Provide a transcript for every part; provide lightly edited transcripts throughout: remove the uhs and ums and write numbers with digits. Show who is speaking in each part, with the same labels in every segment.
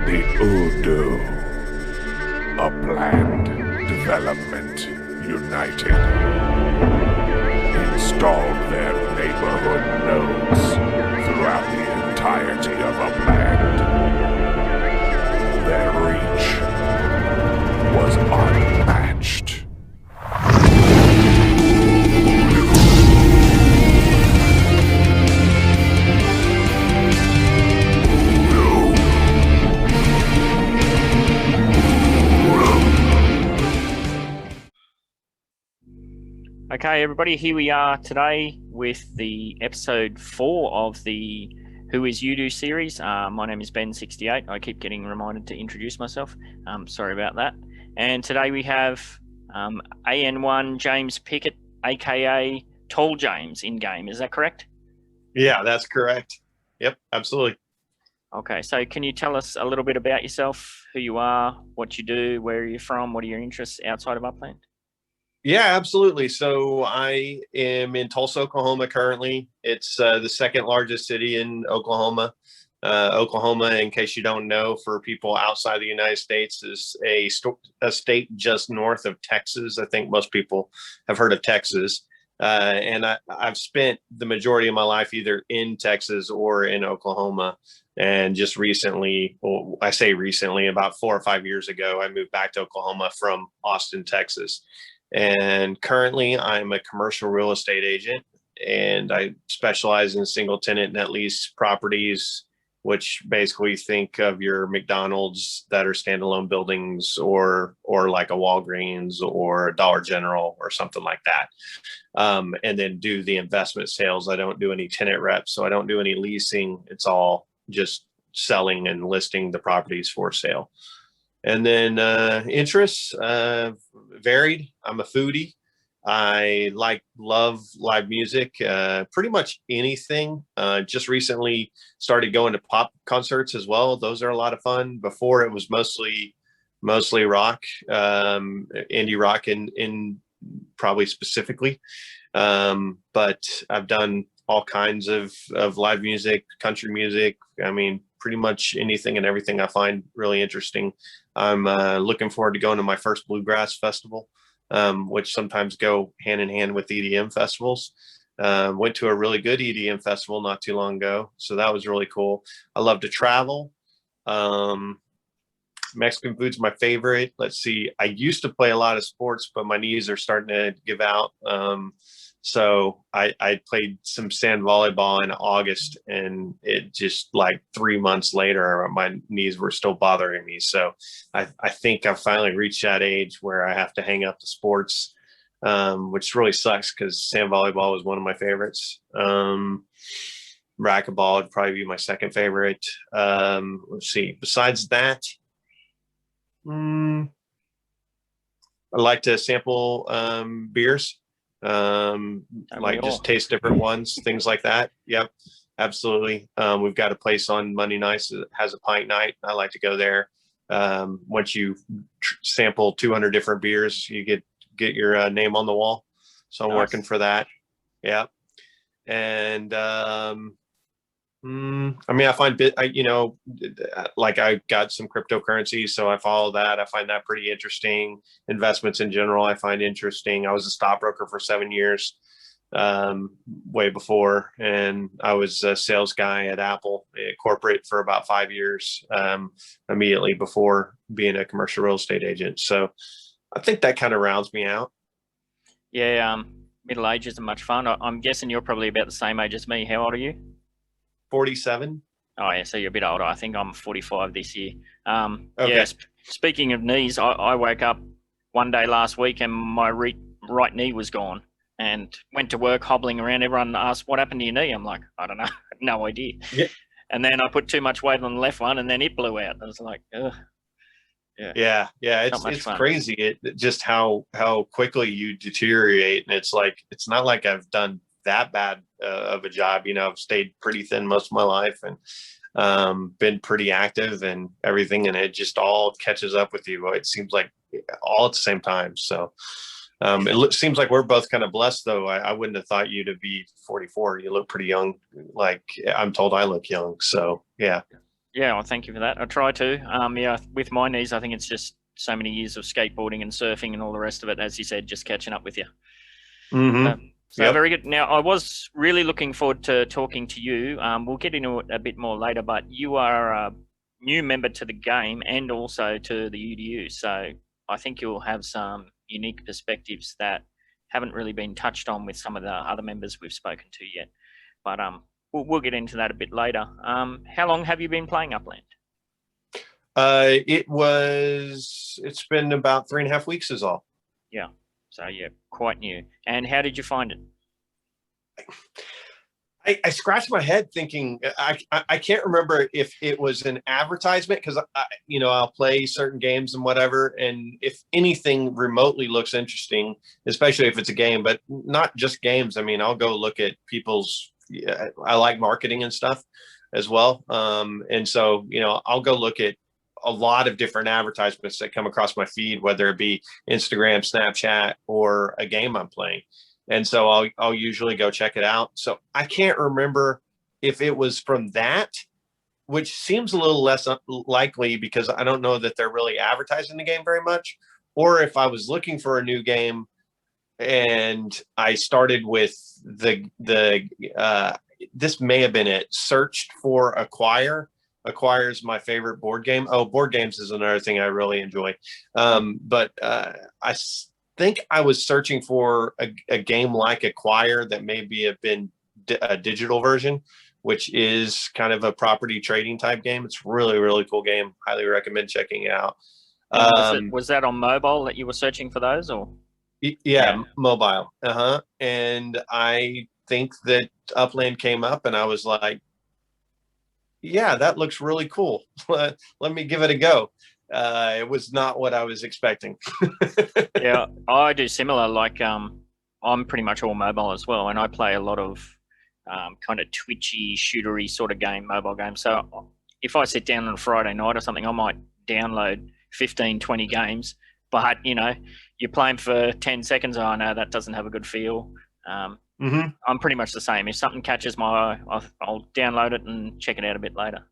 Speaker 1: The UDU, a planned development united, installed their neighborhood nodes throughout the entirety of a land. Their reach was unmatched.
Speaker 2: Okay, everybody, here we are today with the episode 4 of the Who is UDU series. My name is Ben68. I keep getting reminded to introduce myself. Sorry about that. And today we have AN1-JamesPickett, aka TallJames, in game. Is that correct?
Speaker 3: Yeah, that's correct. Yep, absolutely.
Speaker 2: Okay, so can you tell us a little bit about yourself, who you are, what you do, where you're from, what are your interests outside of Upland?
Speaker 3: Yeah, absolutely. So I am in Tulsa, Oklahoma currently. It's the second largest city in Oklahoma. Oklahoma, in case you don't know, for people outside the United States, is a state just north of Texas. I think most people have heard of Texas. And I've spent the majority of my life either in Texas or in Oklahoma. And just recently, well, I say recently, about 4 or 5 years ago, I moved back to Oklahoma from Austin, Texas. And currently I'm a commercial real estate agent, and I specialize in single tenant net lease properties, which basically think of your McDonald's that are standalone buildings, or like a Walgreens or a Dollar General or something like that. And then do the investment sales. I don't do any tenant reps, so I don't do any leasing. It's all just selling and listing the properties for sale. And then interests varied. I'm a foodie. I love live music, pretty much anything. Just recently started going to pop concerts as well. Those are a lot of fun. Before it was mostly rock, indie rock in probably specifically. But I've done all kinds of live music, country music. I mean, pretty much anything and everything I find really interesting. I'm looking forward to going to my first bluegrass festival, which sometimes go hand in hand with EDM festivals. Went to a really good EDM festival not too long ago, so that was really cool. I love to travel. Mexican food's my favorite. Let's see. I used to play a lot of sports, but my knees are starting to give out. So I played some sand volleyball in August, and it just like 3 months later, my knees were still bothering me. So I think I've finally reached that age where I have to hang up the sports, which really sucks because sand volleyball was one of my favorites. Racquetball would probably be my second favorite. Let's see. Besides that, I like to sample beers. Like just taste different ones, things like that. Yep, absolutely. We've got a place on Monday nights that has a pint night. I like to go there. Once you sample 200 different beers, you get your name on the wall. So I'm working for that. Yeah. And I mean, I find like I got some cryptocurrency, so I follow that. I find that pretty interesting. Investments in general, I find interesting. I was a stockbroker for 7 years, way before, and I was a sales guy at Apple corporate for about 5 years, immediately before being a commercial real estate agent. So I think that kind of rounds me out.
Speaker 2: Yeah, middle age isn't much fun. I'm guessing you're probably about the same age as me. How old are you?
Speaker 3: 47.
Speaker 2: Oh yeah, so you're a bit older. I think I'm 45 this year.
Speaker 3: Okay.
Speaker 2: Yeah. Speaking of knees, I woke up one day last week and my right knee was gone, and went to work hobbling around. Everyone asked, "What happened to your knee?" I'm like, "I don't know, no idea."
Speaker 3: Yeah.
Speaker 2: And then I put too much weight on the left one, and then it blew out. I was like, ugh.
Speaker 3: Yeah. It's crazy. Just how quickly you deteriorate, and it's like it's not like I've done that bad of a job. I've stayed pretty thin most of my life, and been pretty active and everything, and it just all catches up with you. It seems like all at the same time. So it seems like we're both kind of blessed, though. I wouldn't have thought you to be 44. You look pretty young. Like I'm told I look young. So yeah.
Speaker 2: Yeah, well, thank you for that. I try to. Yeah, with my knees, I think it's just so many years of skateboarding and surfing and all the rest of it, as you said, just catching up with you.
Speaker 3: Mm-hmm.
Speaker 2: So
Speaker 3: Yep.
Speaker 2: very good. Now, I was really looking forward to talking to you. We'll get into it a bit more later, but you are a new member to the game and also to the UDU. So I think you'll have some unique perspectives that haven't really been touched on with some of the other members we've spoken to yet. But we'll get into that a bit later. How long have you been playing Upland?
Speaker 3: It's been about 3.5 weeks is all.
Speaker 2: Yeah. So yeah, quite new. And how did you find it?
Speaker 3: I scratched my head thinking I can't remember if it was an advertisement because I'll play certain games and whatever, and if anything remotely looks interesting, especially if it's a game, but not just games. I mean, I'll go look at people's. I like marketing and stuff as well, and so I'll go look at a lot of different advertisements that come across my feed, whether it be Instagram, Snapchat, or a game I'm playing. And so I'll usually go check it out. So I can't remember if it was from that, which seems a little less likely because I don't know that they're really advertising the game very much, or if I was looking for a new game and I started with this may have been it, searched for Acquire. Acquire is my favorite board game. Oh, board games is another thing I really enjoy. But I think I was searching for a game like Acquire that maybe have been a digital version, which is kind of a property trading type game. It's really, really cool game. Highly recommend checking it out.
Speaker 2: Was that on mobile that you were searching for those, or?
Speaker 3: Yeah, mobile. And I think that Upland came up and I was like, yeah, that looks really cool. Let me give it a go. It was not what I was expecting.
Speaker 2: Yeah, I do similar. Like, I'm pretty much all mobile as well, and I play a lot of kind of twitchy, shootery sort of mobile games. So if I sit down on a Friday night or something, I might download 15, 20 games. But you're playing for 10 seconds. Oh no, that doesn't have a good feel. I'm pretty much the same. If something catches my eye, I'll download it and check it out a bit later.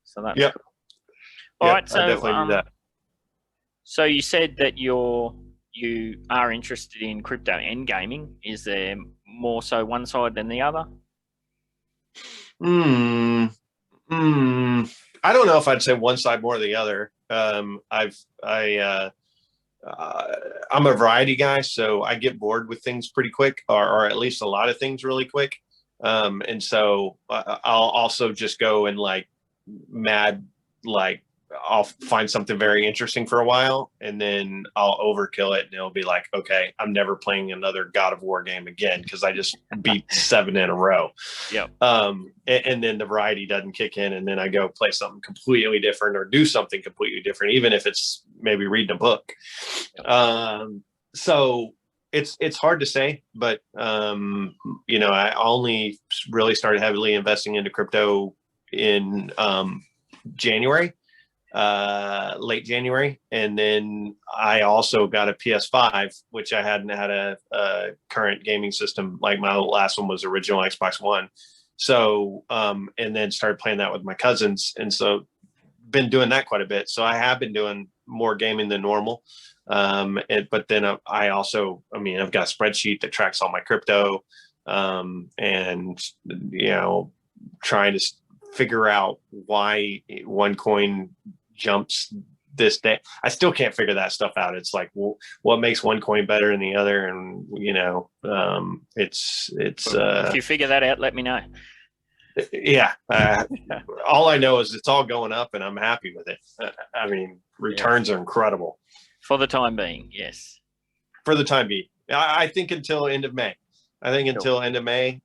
Speaker 2: So that's cool. All right, so
Speaker 3: I definitely do that.
Speaker 2: So you said that you are interested in crypto and gaming. Is there more so one side than the other?
Speaker 3: I don't know if I'd say one side more than the other. I'm a variety guy, so I get bored with things pretty quick, or at least a lot of things really quick. And so I'll also just go and I'll find something very interesting for a while, and then I'll overkill it, and it'll be like, okay, I'm never playing another God of War game again because I just beat 7 in a row.
Speaker 2: Yeah.
Speaker 3: And then the variety doesn't kick in, and then I go play something completely different or do something completely different, even if it's maybe reading a book. So it's hard to say, but I only really started heavily investing into crypto in January. Late January, and then I also got a PS5, which I hadn't had a current gaming system. Like my last one was original Xbox One. So and then started playing that with my cousins, and so been doing that quite a bit. So I have been doing more gaming than normal. But then I also, I've got a spreadsheet that tracks all my crypto, and trying to figure out why one coin jumps this day. I still can't figure that stuff out. It's like, well, what makes one coin better than the other? And it's
Speaker 2: if you figure that out, let me know.
Speaker 3: Yeah. All I know is it's all going up and I'm happy with it. Returns are incredible.
Speaker 2: For the time being, yes.
Speaker 3: For the time being. I think until end of May. Until end of May,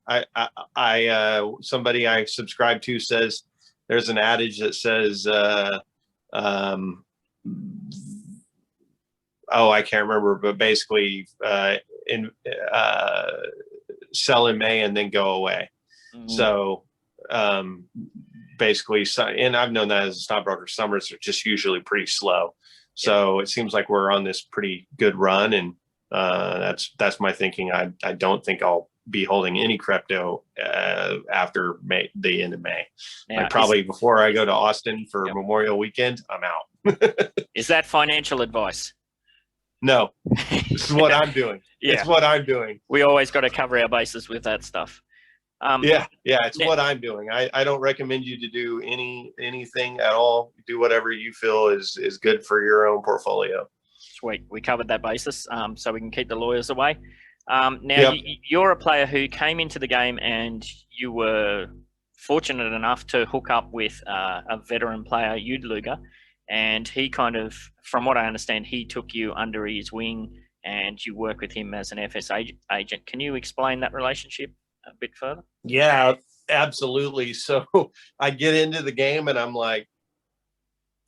Speaker 3: somebody I subscribe to says there's an adage that says, I can't remember, but basically, sell in May and then go away. Mm-hmm. So, basically, and I've known that as a stockbroker, summers are just usually pretty slow. So it seems like we're on this pretty good run, and that's my thinking. I don't think I'll be holding any crypto after the end of May.
Speaker 2: Now,
Speaker 3: like probably before I go to Austin for Memorial Weekend, I'm out.
Speaker 2: Is that financial advice?
Speaker 3: No, this is what I'm doing.
Speaker 2: Yeah.
Speaker 3: It's what I'm doing.
Speaker 2: We always got to cover our bases with that stuff.
Speaker 3: Yeah, it's what I'm doing. I don't recommend you to do anything at all. Do whatever you feel is good for your own portfolio.
Speaker 2: Sweet. We covered that basis, so we can keep the lawyers away. Now, you're a player who came into the game and you were fortunate enough to hook up with a veteran player, UDU, and he kind of, from what I understand, he took you under his wing and you work with him as an FS agent. Can you explain that relationship a bit further?
Speaker 3: Yeah, absolutely. So I get into the game and I'm like,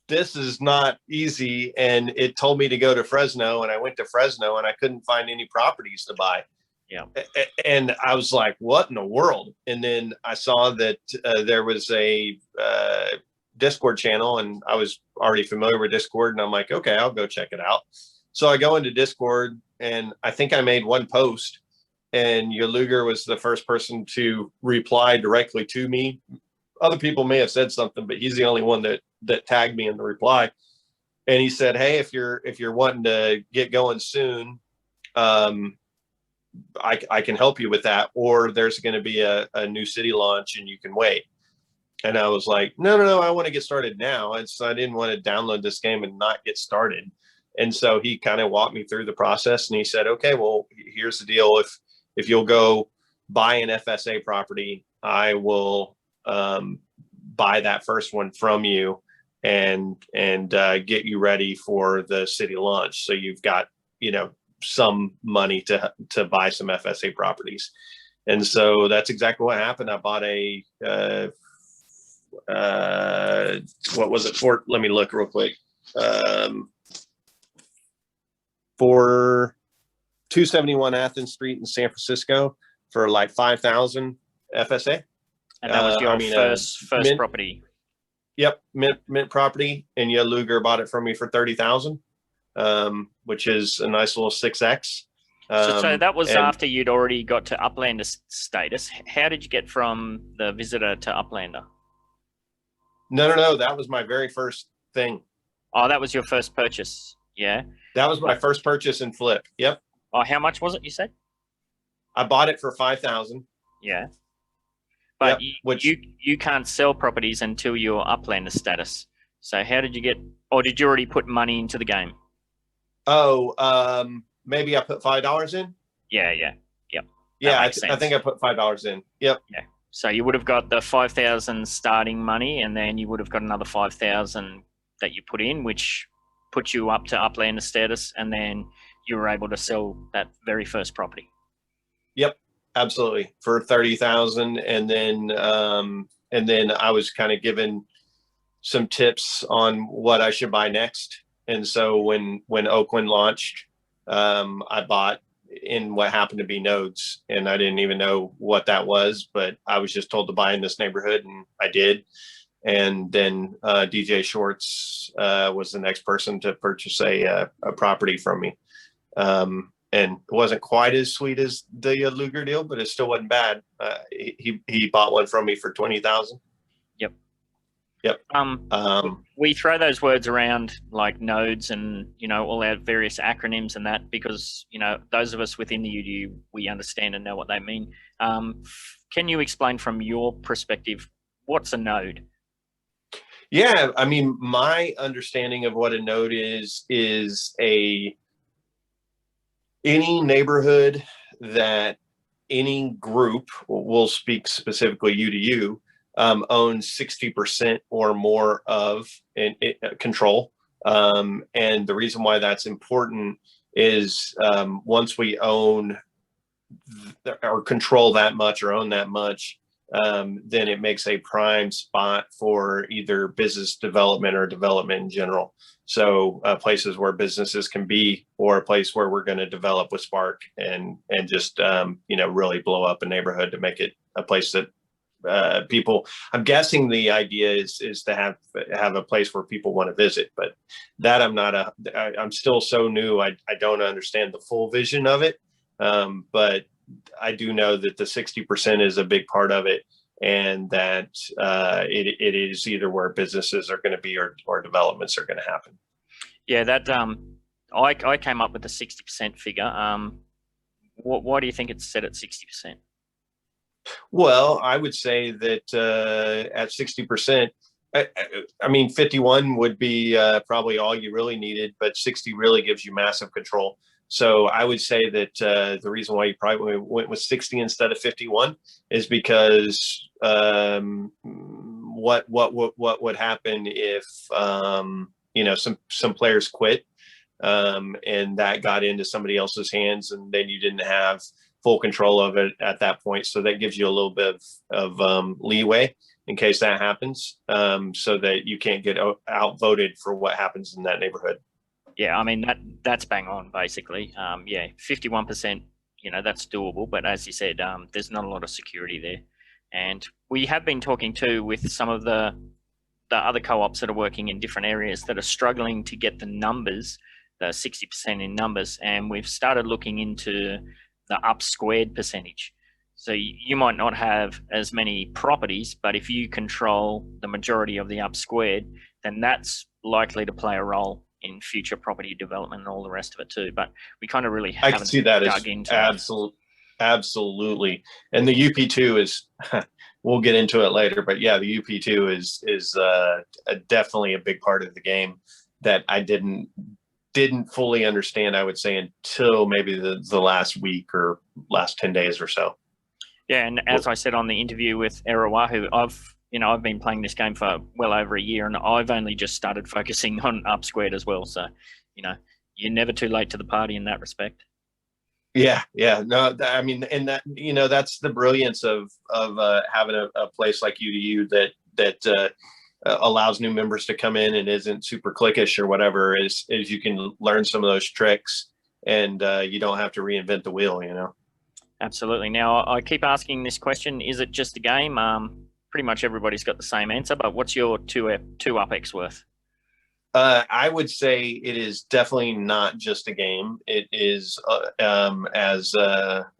Speaker 3: this is not easy. And it told me to go to Fresno, and I went to Fresno and I couldn't find any properties to buy.
Speaker 2: Yeah.
Speaker 3: And I was like, what in the world? And then I saw that there was a Discord channel, and I was already familiar with Discord, and I'm like, okay, I'll go check it out. So I go into Discord, and I think I made one post, and Luger was the first person to reply directly to me. Other people may have said something, but he's the only one that tagged me in the reply. And he said, hey, if you're wanting to get going soon, I can help you with that, or there's going to be a new city launch and you can wait. And I was like, no, I want to get started now. And so I didn't want to download this game and not get started. And so he kind of walked me through the process, and he said, okay, well, here's the deal. If you'll go buy an FSA property, I will buy that first one from you and get you ready for the city launch. So you've got, some money to buy some FSA properties. And so that's exactly what happened. I bought what was it for? Let me look real quick. For 271 Athens Street in San Francisco for like 5,000 FSA.
Speaker 2: And that was your first
Speaker 3: mint
Speaker 2: property.
Speaker 3: Yep, mint property, and Luger bought it from me for 30,000, which is a nice little 6x.
Speaker 2: So that was after you'd already got to Uplander status. How did you get from the visitor to Uplander?
Speaker 3: No, that was my very first thing.
Speaker 2: Oh, that was your first purchase. Yeah.
Speaker 3: That was my first purchase and flip. Yep.
Speaker 2: Oh, how much was it, you said?
Speaker 3: I bought it for 5,000.
Speaker 2: Yeah. But
Speaker 3: yep,
Speaker 2: you can't sell properties until you're Uplander status. So how did you get, or did you already put money into the game?
Speaker 3: Oh, maybe I put $5 in.
Speaker 2: Yeah.
Speaker 3: Yeah, I think I put $5 in. Yep.
Speaker 2: Yeah. So you would have got the 5,000 starting money, and then you would have got another 5,000 that you put in, which put you up to Uplander status, and then you were able to sell that very first property.
Speaker 3: Yep, absolutely, for 30,000, and then I was kind of given some tips on what I should buy next. And so when Oakland launched, I bought in what happened to be nodes, and I didn't even know what that was, but I was just told to buy in this neighborhood, and I did. And then DJ Shorts was the next person to purchase a property from me. And it wasn't quite as sweet as the Luger deal, but it still wasn't bad. He bought one from me for 20,000. Yep.
Speaker 2: We throw those words around like nodes and, all our various acronyms and that, because, those of us within the UDU, we understand and know what they mean. Can you explain from your perspective, what's a node?
Speaker 3: Yeah, I mean, my understanding of what a node is any neighborhood that any group, we'll speak specifically UDU, owns 60% or more of control. And the reason why that's important is once we own or control that much or own that much, then it makes a prime spot for either business development or development in general. So places where businesses can be, or a place where we're going to develop with Spark and just, really blow up a neighborhood to make it a place that people, I'm guessing the idea is to have a place where people want to visit, but that I'm still so new. I don't understand the full vision of it. But I do know that the 60% is a big part of it, and that it is either where businesses are going to be or developments are going to happen.
Speaker 2: Yeah, that I came up with the 60% figure. Why do you think it's set at 60%?
Speaker 3: Well, I would say that at 60%, I mean, 51 would be probably all you really needed, but 60 really gives you massive control. So I would say that the reason why you probably went with 60 instead of 51 is because what would happen if some players quit and that got into somebody else's hands, and then you didn't have full control of it at that point. So that gives you a little bit of leeway in case that happens, so that you can't get outvoted for what happens in that neighborhood.
Speaker 2: Yeah, I mean that's bang on basically. 51%, that's doable, but as you said, there's not a lot of security there. And we have been talking too with some of the other co-ops that are working in different areas that are struggling to get the numbers, the 60% in numbers, and we've started looking into the up squared percentage. So you might not have as many properties, but if you control the majority of the up squared, then that's likely to play a role in future property development and all the rest of it too. But we kind of really haven't
Speaker 3: I can see that
Speaker 2: dug
Speaker 3: as
Speaker 2: into
Speaker 3: absolutely. And the UP2 is, we'll get into it later, but yeah, the UP2 is definitely a big part of the game that I didn't fully understand, I would say, until maybe the last week or last 10 days or so.
Speaker 2: Yeah, and as I said on the interview with Erawahu, I've been playing this game for well over a year, and I've only just started focusing on up squared as well. So, you're never too late to the party in that respect.
Speaker 3: Yeah. No, I mean, and that, that's the brilliance of having a place like UDU that allows new members to come in and isn't super cliquish or whatever, is you can learn some of those tricks, and you don't have to reinvent the wheel,
Speaker 2: Absolutely. Now, I keep asking this question: is it just a game? Pretty much everybody's got the same answer, but what's your two up X worth?
Speaker 3: I would say it is definitely not just a game. It is, as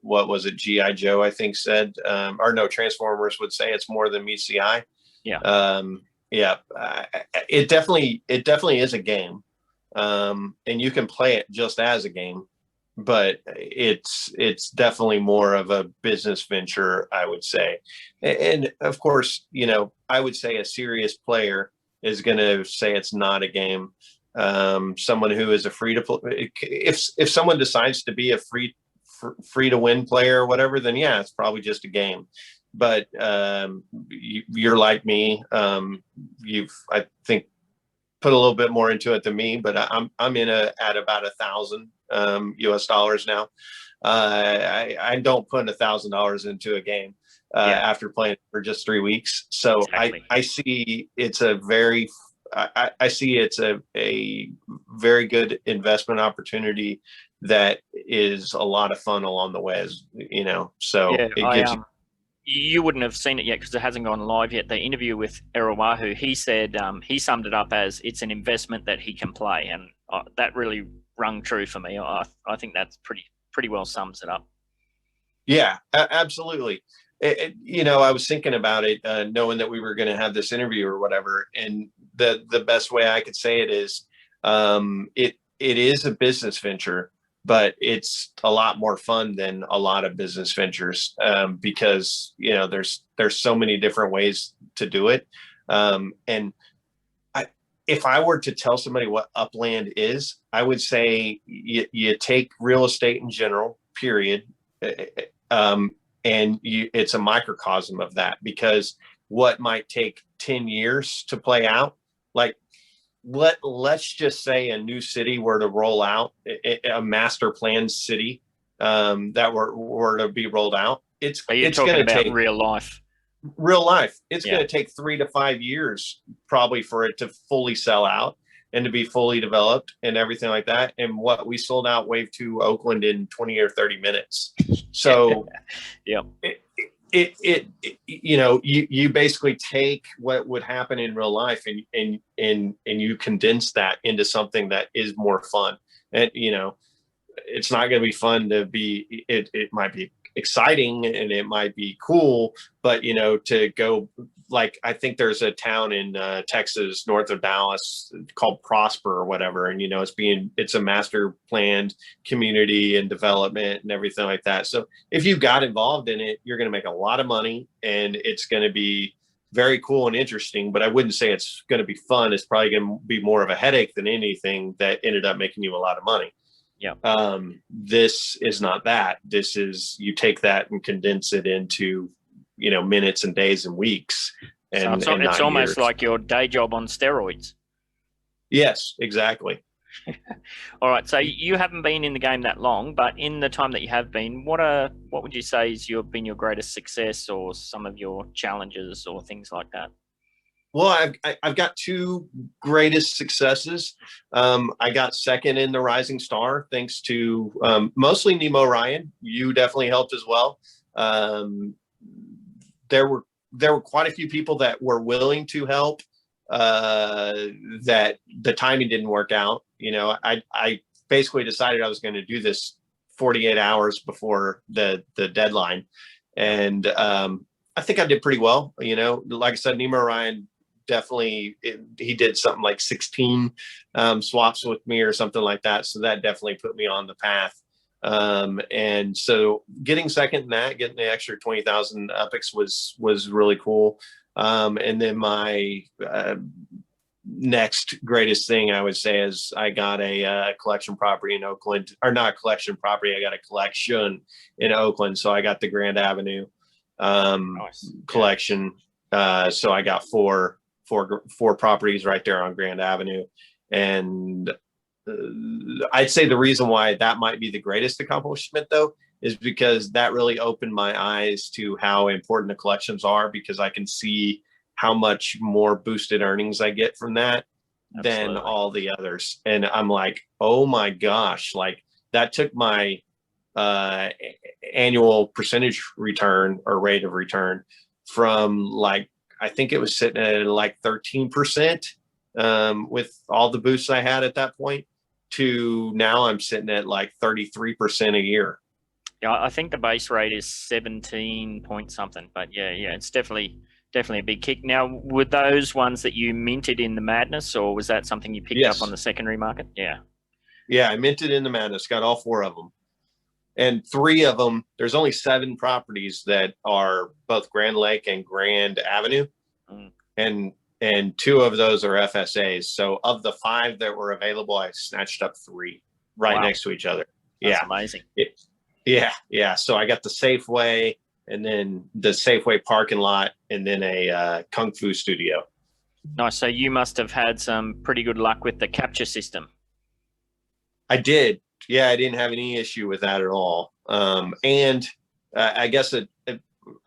Speaker 3: what was it, G.I. Joe, I think, said, or no, Transformers would say it's more than meets the eye.
Speaker 2: Yeah.
Speaker 3: Yeah. It definitely is a game, and you can play it just as a game, but it's definitely more of a business venture, I would say. And of course, I would say a serious player is going to say it's not a game. Someone who is a free to play, if someone decides to be a free to win player or whatever, then yeah, it's probably just a game. But you're like me. You've, I think, put a little bit more into it than me, but I'm in at about $1,000 US dollars now. I don't put $1,000 into a game after playing for just 3 weeks. So exactly. I see it's a very very good investment opportunity that is a lot of fun along the way, so yeah, it gives
Speaker 2: you wouldn't have seen it yet because it hasn't gone live yet. The interview with Erawahu, he said he summed it up as it's an investment that he can play, and that really rung true for me. I think that's pretty well sums it up.
Speaker 3: Yeah, absolutely. I was thinking about it, knowing that we were going to have this interview or whatever, and the best way I could say it is, it is a business venture, but it's a lot more fun than a lot of business ventures, because there's so many different ways to do it. And if I were to tell somebody what upland is, I would say you take real estate in general, period, and it's a microcosm of that, because what might take 10 years to play out, like let's just say a new city were to roll out, a master planned city that were to be rolled out. It's going to take
Speaker 2: real life.
Speaker 3: It's going to take 3 to 5 years probably for it to fully sell out and to be fully developed and everything like that. And what we sold out Wave 2 Oakland in 20 or 30 minutes. So
Speaker 2: yeah.
Speaker 3: You basically take what would happen in real life and you condense that into something that is more fun. And it's not going to be fun to be, it might be exciting and it might be cool, but to go, like, I think there's a town in Texas north of Dallas called Prosper or whatever, and it's a master planned community and development and everything like that. So if you got involved in it, you're going to make a lot of money, and it's going to be very cool and interesting. But I wouldn't say it's going to be fun. It's probably going to be more of a headache than anything that ended up making you a lot of money.
Speaker 2: Yeah.
Speaker 3: This is not that. This is, you take that and condense it into minutes and days and weeks, and
Speaker 2: so it's almost
Speaker 3: years.
Speaker 2: like your day job on steroids.
Speaker 3: Yes, exactly.
Speaker 2: All right, so you haven't been in the game that long, but in the time that you have been, what would you say is been your greatest success, or some of your challenges, or things like that?
Speaker 3: Well, I've got two greatest successes. I got second in the Rising Star thanks to mostly Nemo Ryan. You definitely helped as well. There were quite a few people that were willing to help. That the timing didn't work out. I basically decided I was going to do this 48 hours before the deadline, and I think I did pretty well. Like I said, Nemo Ryan definitely, he did something like 16 swaps with me or something like that. So that definitely put me on the path. And so getting second in that, getting the extra 20,000 epics was really cool. And then my next greatest thing I would say is I got a collection property in Oakland, or not a collection property. I got a collection in Oakland. So I got the Grand Avenue collection. So I got four properties right there on Grand Avenue. And I'd say the reason why that might be the greatest accomplishment, though, is because that really opened my eyes to how important the collections are, because I can see how much more boosted earnings I get from that than all the others. And I'm like, oh my gosh, like that took my annual percentage return or rate of return from, like, I think it was sitting at like 13% with all the boosts I had at that point, to now I'm sitting at like 33% a year.
Speaker 2: Yeah, I think the base rate is 17 point something, but yeah, it's definitely a big kick. Now, were those ones that you minted in the Madness, or was that something you picked up on the secondary market? Yeah,
Speaker 3: I minted in the Madness, got all four of them. And three of them, there's only 7 properties that are both Grand Lake and Grand Avenue. And 2 of those are FSAs. So of the 5 that were available, I snatched up 3 next to each other.
Speaker 2: That's amazing.
Speaker 3: Yeah. So I got the Safeway, and then the Safeway parking lot, and then a Kung Fu studio.
Speaker 2: Nice. So you must have had some pretty good luck with the capture system.
Speaker 3: I did. Yeah, I didn't have any issue with that at all. And I guess I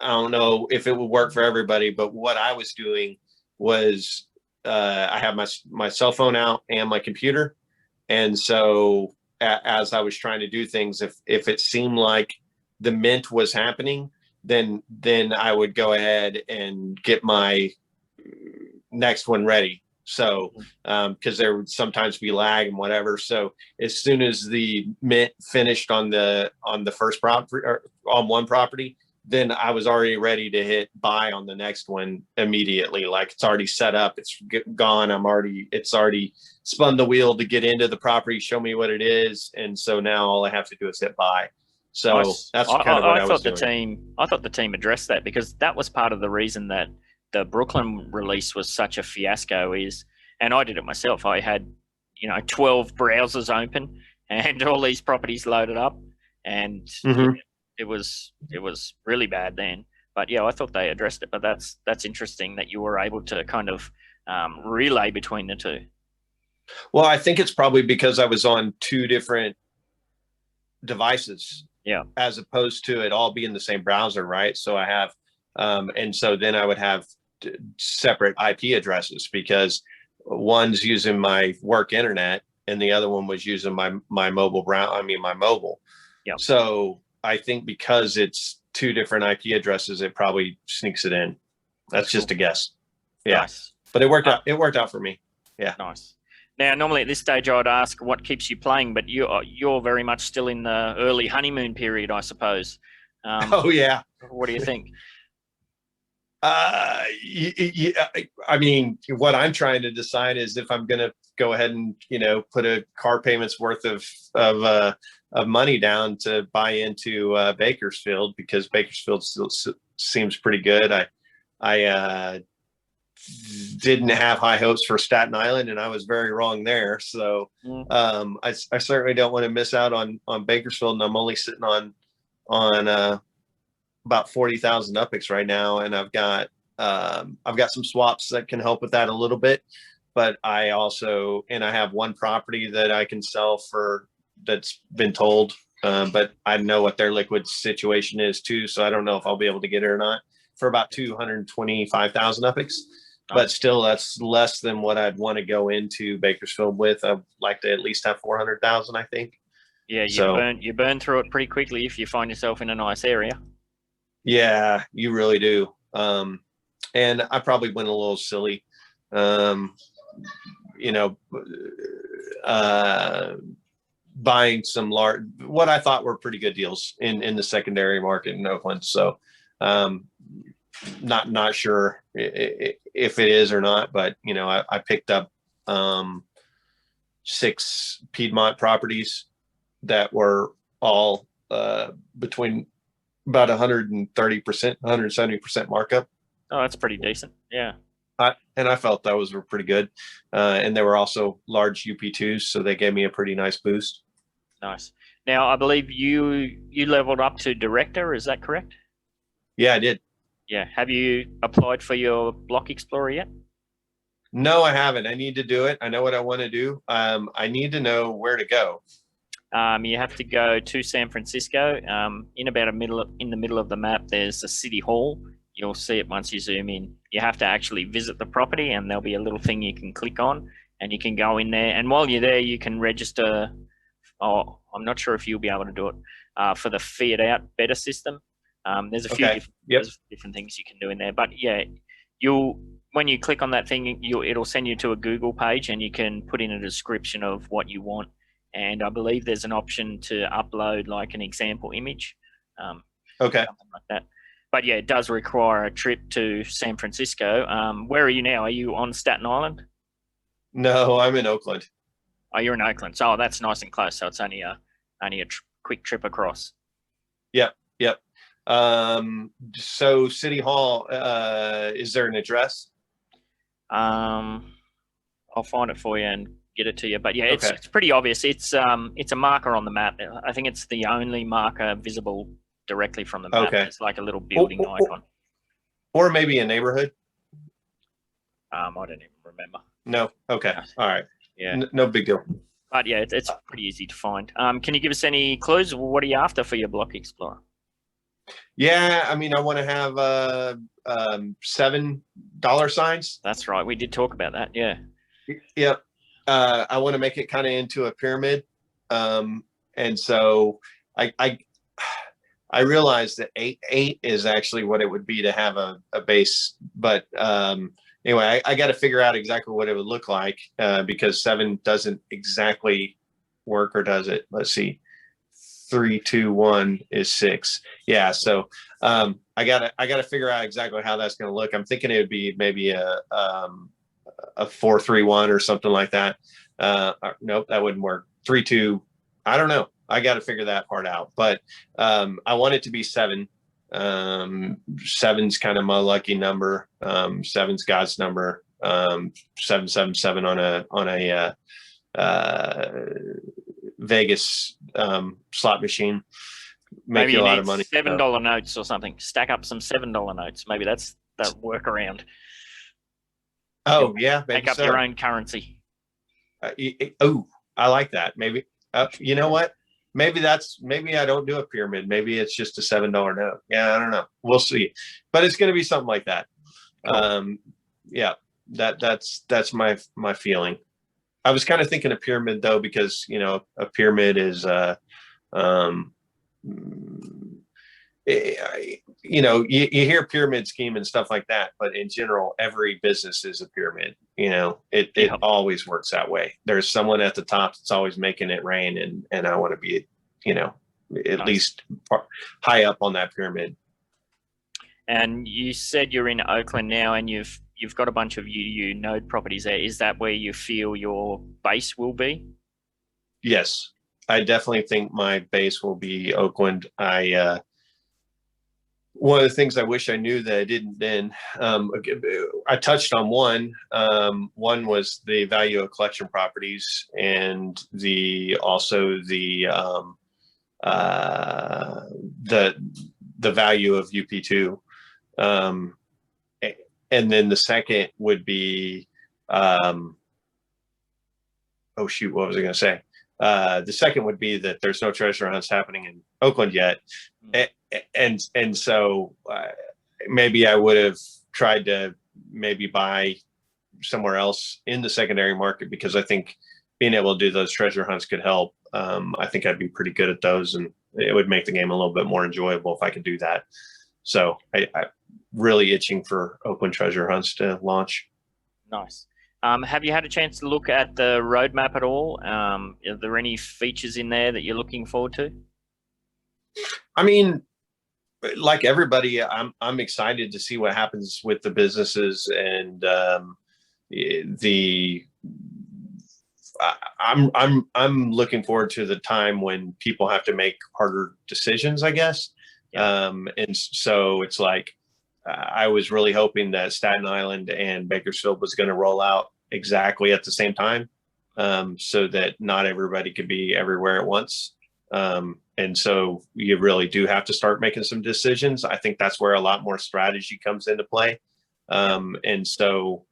Speaker 3: don't know if it would work for everybody, but what I was doing was I have my cell phone out and my computer. And so as I was trying to do things, if it seemed like the mint was happening, then I would go ahead and get my next one ready. So, because there would sometimes be lag and whatever. So as soon as the mint finished on the first property, or on one property, then I was already ready to hit buy on the next one immediately. Like, it's already set up, it's gone. It's already spun the wheel to get into the property, show me what it is. And so now all I have to do is hit buy. So that's kind of what I was doing.
Speaker 2: I thought the team addressed that, because that was part of the reason that the Brooklyn release was such a fiasco and I did it myself. I had, 12 browsers open and all these properties loaded up, and it was really bad then. But yeah, I thought they addressed it. But that's interesting that you were able to kind of relay between the two.
Speaker 3: Well, I think it's probably because I was on 2 different devices.
Speaker 2: Yeah.
Speaker 3: As opposed to it all being the same browser, right? So I have, and so then I would have separate IP addresses, because one's using my work internet and the other one was using my mobile my mobile.
Speaker 2: Yeah.
Speaker 3: So I think because it's 2 different IP addresses, it probably sneaks it in. That's just a guess. Yeah.
Speaker 2: Nice.
Speaker 3: But it worked out. It worked out for me. Yeah.
Speaker 2: Nice. Now, normally at this stage, I'd ask what keeps you playing, but you're very much still in the early honeymoon period, I suppose.
Speaker 3: Oh yeah.
Speaker 2: What do you think?
Speaker 3: I mean, what I'm trying to decide is if I'm going to go ahead and put a car payment's worth of money down to buy into Bakersfield, because Bakersfield still seems pretty good. I didn't have high hopes for Staten Island, and I was very wrong there. So I certainly don't want to miss out on Bakersfield, and I'm only sitting on about 40,000 UPIX right now, and I've got some swaps that can help with that a little bit. But I have one property that I can sell for that's been told, but I know what their liquid situation is too, so I don't know if I'll be able to get it or not, for about 225,000 UPIX. But still, that's less than what I'd want to go into Bakersfield with. I'd like to at least have 400,000, I think.
Speaker 2: Yeah, you burn through it pretty quickly if you find yourself in a nice area.
Speaker 3: Yeah, you really do. And I probably went a little silly, buying some what I thought were pretty good deals in the secondary market in Oakland. So, not sure if it is or not, but I picked up 6 Piedmont properties that were all between about 130%, 170% markup.
Speaker 2: Oh, that's pretty decent. Yeah.
Speaker 3: And I felt those were pretty good. And they were also large UP2s, so they gave me a pretty nice boost.
Speaker 2: Nice. Now, I believe you leveled up to director. Is that correct?
Speaker 3: Yeah, I did.
Speaker 2: Yeah. Have you applied for your Block Explorer yet?
Speaker 3: No, I haven't. I need to do it. I know what I want to do. I need to know where to go.
Speaker 2: You have to go to San Francisco. In the middle of the map, there's a city hall. You'll see it once you zoom in. You have to actually visit the property, and there'll be a little thing you can click on, and you can go in there. And while you're there, you can register. Oh, I'm not sure if you'll be able to do it for the Fiat Out Better system. There's a few different things you can do in there. But yeah, when you click on that thing, it'll send you to a Google page, and you can put in a description of what you want. And I believe there's an option to upload like an example image.
Speaker 3: Okay.
Speaker 2: Something like that. But yeah, it does require a trip to San Francisco. Where are you now? Are you on Staten Island?
Speaker 3: No, I'm in Oakland.
Speaker 2: Oh, you're in Oakland. So that's nice and close. So it's only a quick trip across.
Speaker 3: Yep. So City Hall, is there an address?
Speaker 2: I'll find it for you and get it to you. But yeah, it's pretty obvious. It's a marker on the map. I think it's the only marker visible directly from the map. It's like a little building icon.
Speaker 3: Or maybe a neighborhood.
Speaker 2: I don't even remember.
Speaker 3: No. Okay. All right.
Speaker 2: Yeah.
Speaker 3: No big deal.
Speaker 2: But yeah, it's pretty easy to find. Can you give us any clues? What are you after for your Block Explorer?
Speaker 3: Yeah, I mean, I want to have $7 signs.
Speaker 2: That's right. We did talk about that. Yeah.
Speaker 3: Yep. I want to make it kind of into a pyramid. And so I realized that eight is actually what it would be to have a base. But anyway, I got to figure out exactly what it would look like, because 7 doesn't exactly work, or does it? Let's see. 3, 2, 1 is 6. Yeah. So I gotta figure out exactly how that's going to look. I'm thinking it would be maybe a 4, 3, 1 or something like that. Nope, that wouldn't work. 3, 2. I don't know. I got to figure that part out. But I want it to be 7. 7's kind of my lucky number. 7's God's number. 777 on a Vegas slot machine. Make you a lot of money.
Speaker 2: $7 notes or something. Stack up some $7 notes. Maybe that's the workaround.
Speaker 3: Oh yeah,
Speaker 2: make up your own currency.
Speaker 3: I like that. Maybe you know what? Maybe I don't do a pyramid. Maybe it's just a $7 note. Yeah, I don't know. We'll see. But it's going to be something like that. Yeah, that's my feeling. I was kind of thinking a pyramid though, because a pyramid is you hear pyramid scheme and stuff like that, but in general, every business is a pyramid. It always works that way. There's someone at the top that's always making it rain, and I want to be, at
Speaker 2: Nice.
Speaker 3: least high up on that pyramid.
Speaker 2: And you said you're in Oakland now, and you've got a bunch of UDU node properties there. Is that where you feel your base will be?
Speaker 3: Yes, I definitely think my base will be Oakland. One of the things I wish I knew that I didn't then, I touched on one. One was the value of collection properties, and also the value of UP2. And then the second would be, oh shoot, what was I going to say? The second would be that there's no treasure hunts happening in Oakland yet. And so maybe I would have tried to maybe buy somewhere else in the secondary market, because I think being able to do those treasure hunts could help. I think I'd be pretty good at those, and it would make the game a little bit more enjoyable if I could do that. So I really itching for Oakland treasure hunts to launch.
Speaker 2: Nice. Have you had a chance to look at the roadmap at all? Are there any features in there that you're looking forward to?
Speaker 3: I mean, like everybody, I'm excited to see what happens with the businesses, and I'm looking forward to the time when people have to make harder decisions, I guess.
Speaker 2: Yeah.
Speaker 3: And so it's like, I was really hoping that Staten Island and Bakersfield was going to roll out exactly at the same time, so that not everybody could be everywhere at once. And so you really do have to start making some decisions. I think that's where a lot more strategy comes into play. And so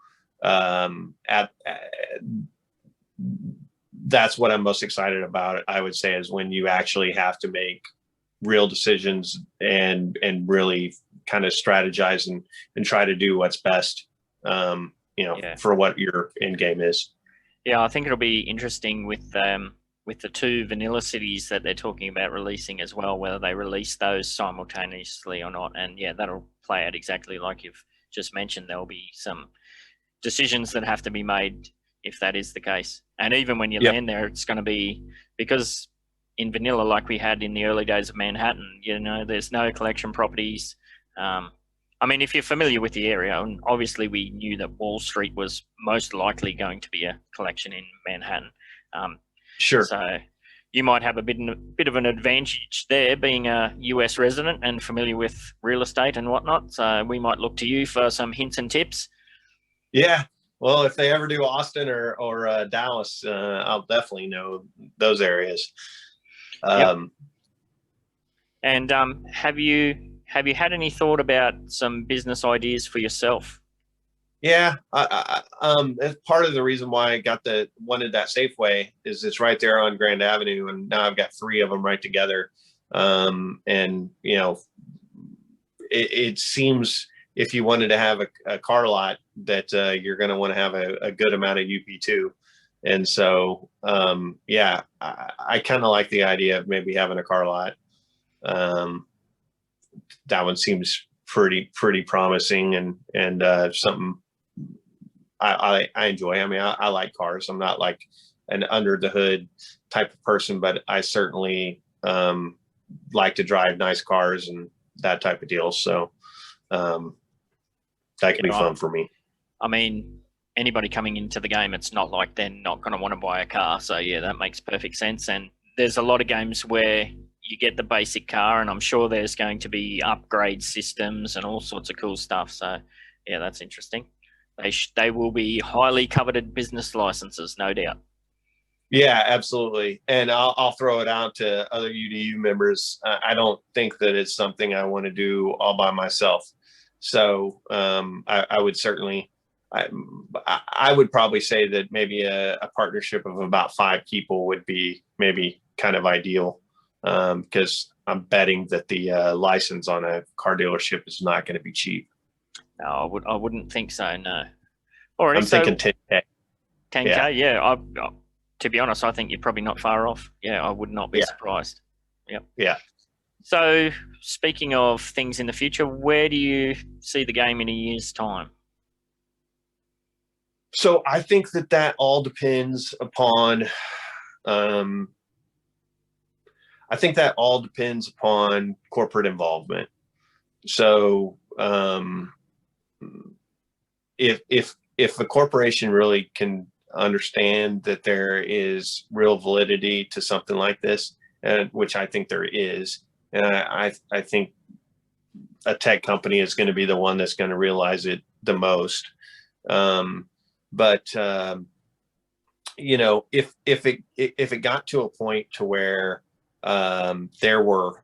Speaker 3: that's what I'm most excited about, I would say, is when you actually have to make real decisions and really kind of strategize and try to do what's best, for what your end game is.
Speaker 2: Yeah, I think it'll be interesting with the two vanilla cities that they're talking about releasing as well, whether they release those simultaneously or not. And yeah, that'll play out exactly like you've just mentioned. There'll be some decisions that have to be made if that is the case. And even when you land there, it's going to be, because in vanilla, like we had in the early days of Manhattan, there's no collection properties. I mean, if you're familiar with the area, and obviously we knew that Wall Street was most likely going to be a collection in Manhattan.
Speaker 3: Sure.
Speaker 2: So you might have a bit of an advantage there, being a US resident and familiar with real estate and whatnot. So we might look to you for some hints and tips.
Speaker 3: Yeah. Well, if they ever do Austin or Dallas, I'll definitely know those areas.
Speaker 2: And have you had any thought about some business ideas for yourself?
Speaker 3: Yeah, that's part of the reason why I wanted that Safeway is it's right there on Grand Avenue, and now I've got 3 of them right together. And it seems if you wanted to have a car lot that you're going to want to have a good amount of UP2. And so, I kind of like the idea of maybe having a car lot. That one seems pretty promising, and something I enjoy. I mean, I like cars. I'm not like an under the hood type of person, but I certainly like to drive nice cars and that type of deal. So that can be fun for me.
Speaker 2: I mean, anybody coming into the game, it's not like they're not going to want to buy a car. So yeah, that makes perfect sense. And there's a lot of games where you get the basic car, and I'm sure there's going to be upgrade systems and all sorts of cool stuff. So yeah, that's interesting. They will be highly coveted business licenses, no doubt.
Speaker 3: Yeah, absolutely. And I'll throw it out to other UDU members. I don't think that it's something I want to do all by myself. So I would certainly, I would probably say that maybe a partnership of about 5 people would be maybe kind of ideal, because I'm betting that the license on a car dealership is not going to be cheap.
Speaker 2: No, I wouldn't think so. No. Alrighty,
Speaker 3: I'm thinking 10K.
Speaker 2: 10K, yeah. To be honest, I think you're probably not far off. Yeah, I would not be surprised. Yep.
Speaker 3: Yeah.
Speaker 2: So, speaking of things in the future, where do you see the game in a year's time?
Speaker 3: So I think that all depends upon, I think that all depends upon corporate involvement. So if a corporation really can understand that there is real validity to something like this, which I think there is, I think a tech company is going to be the one that's going to realize it the most. But if it got to a point to where there were,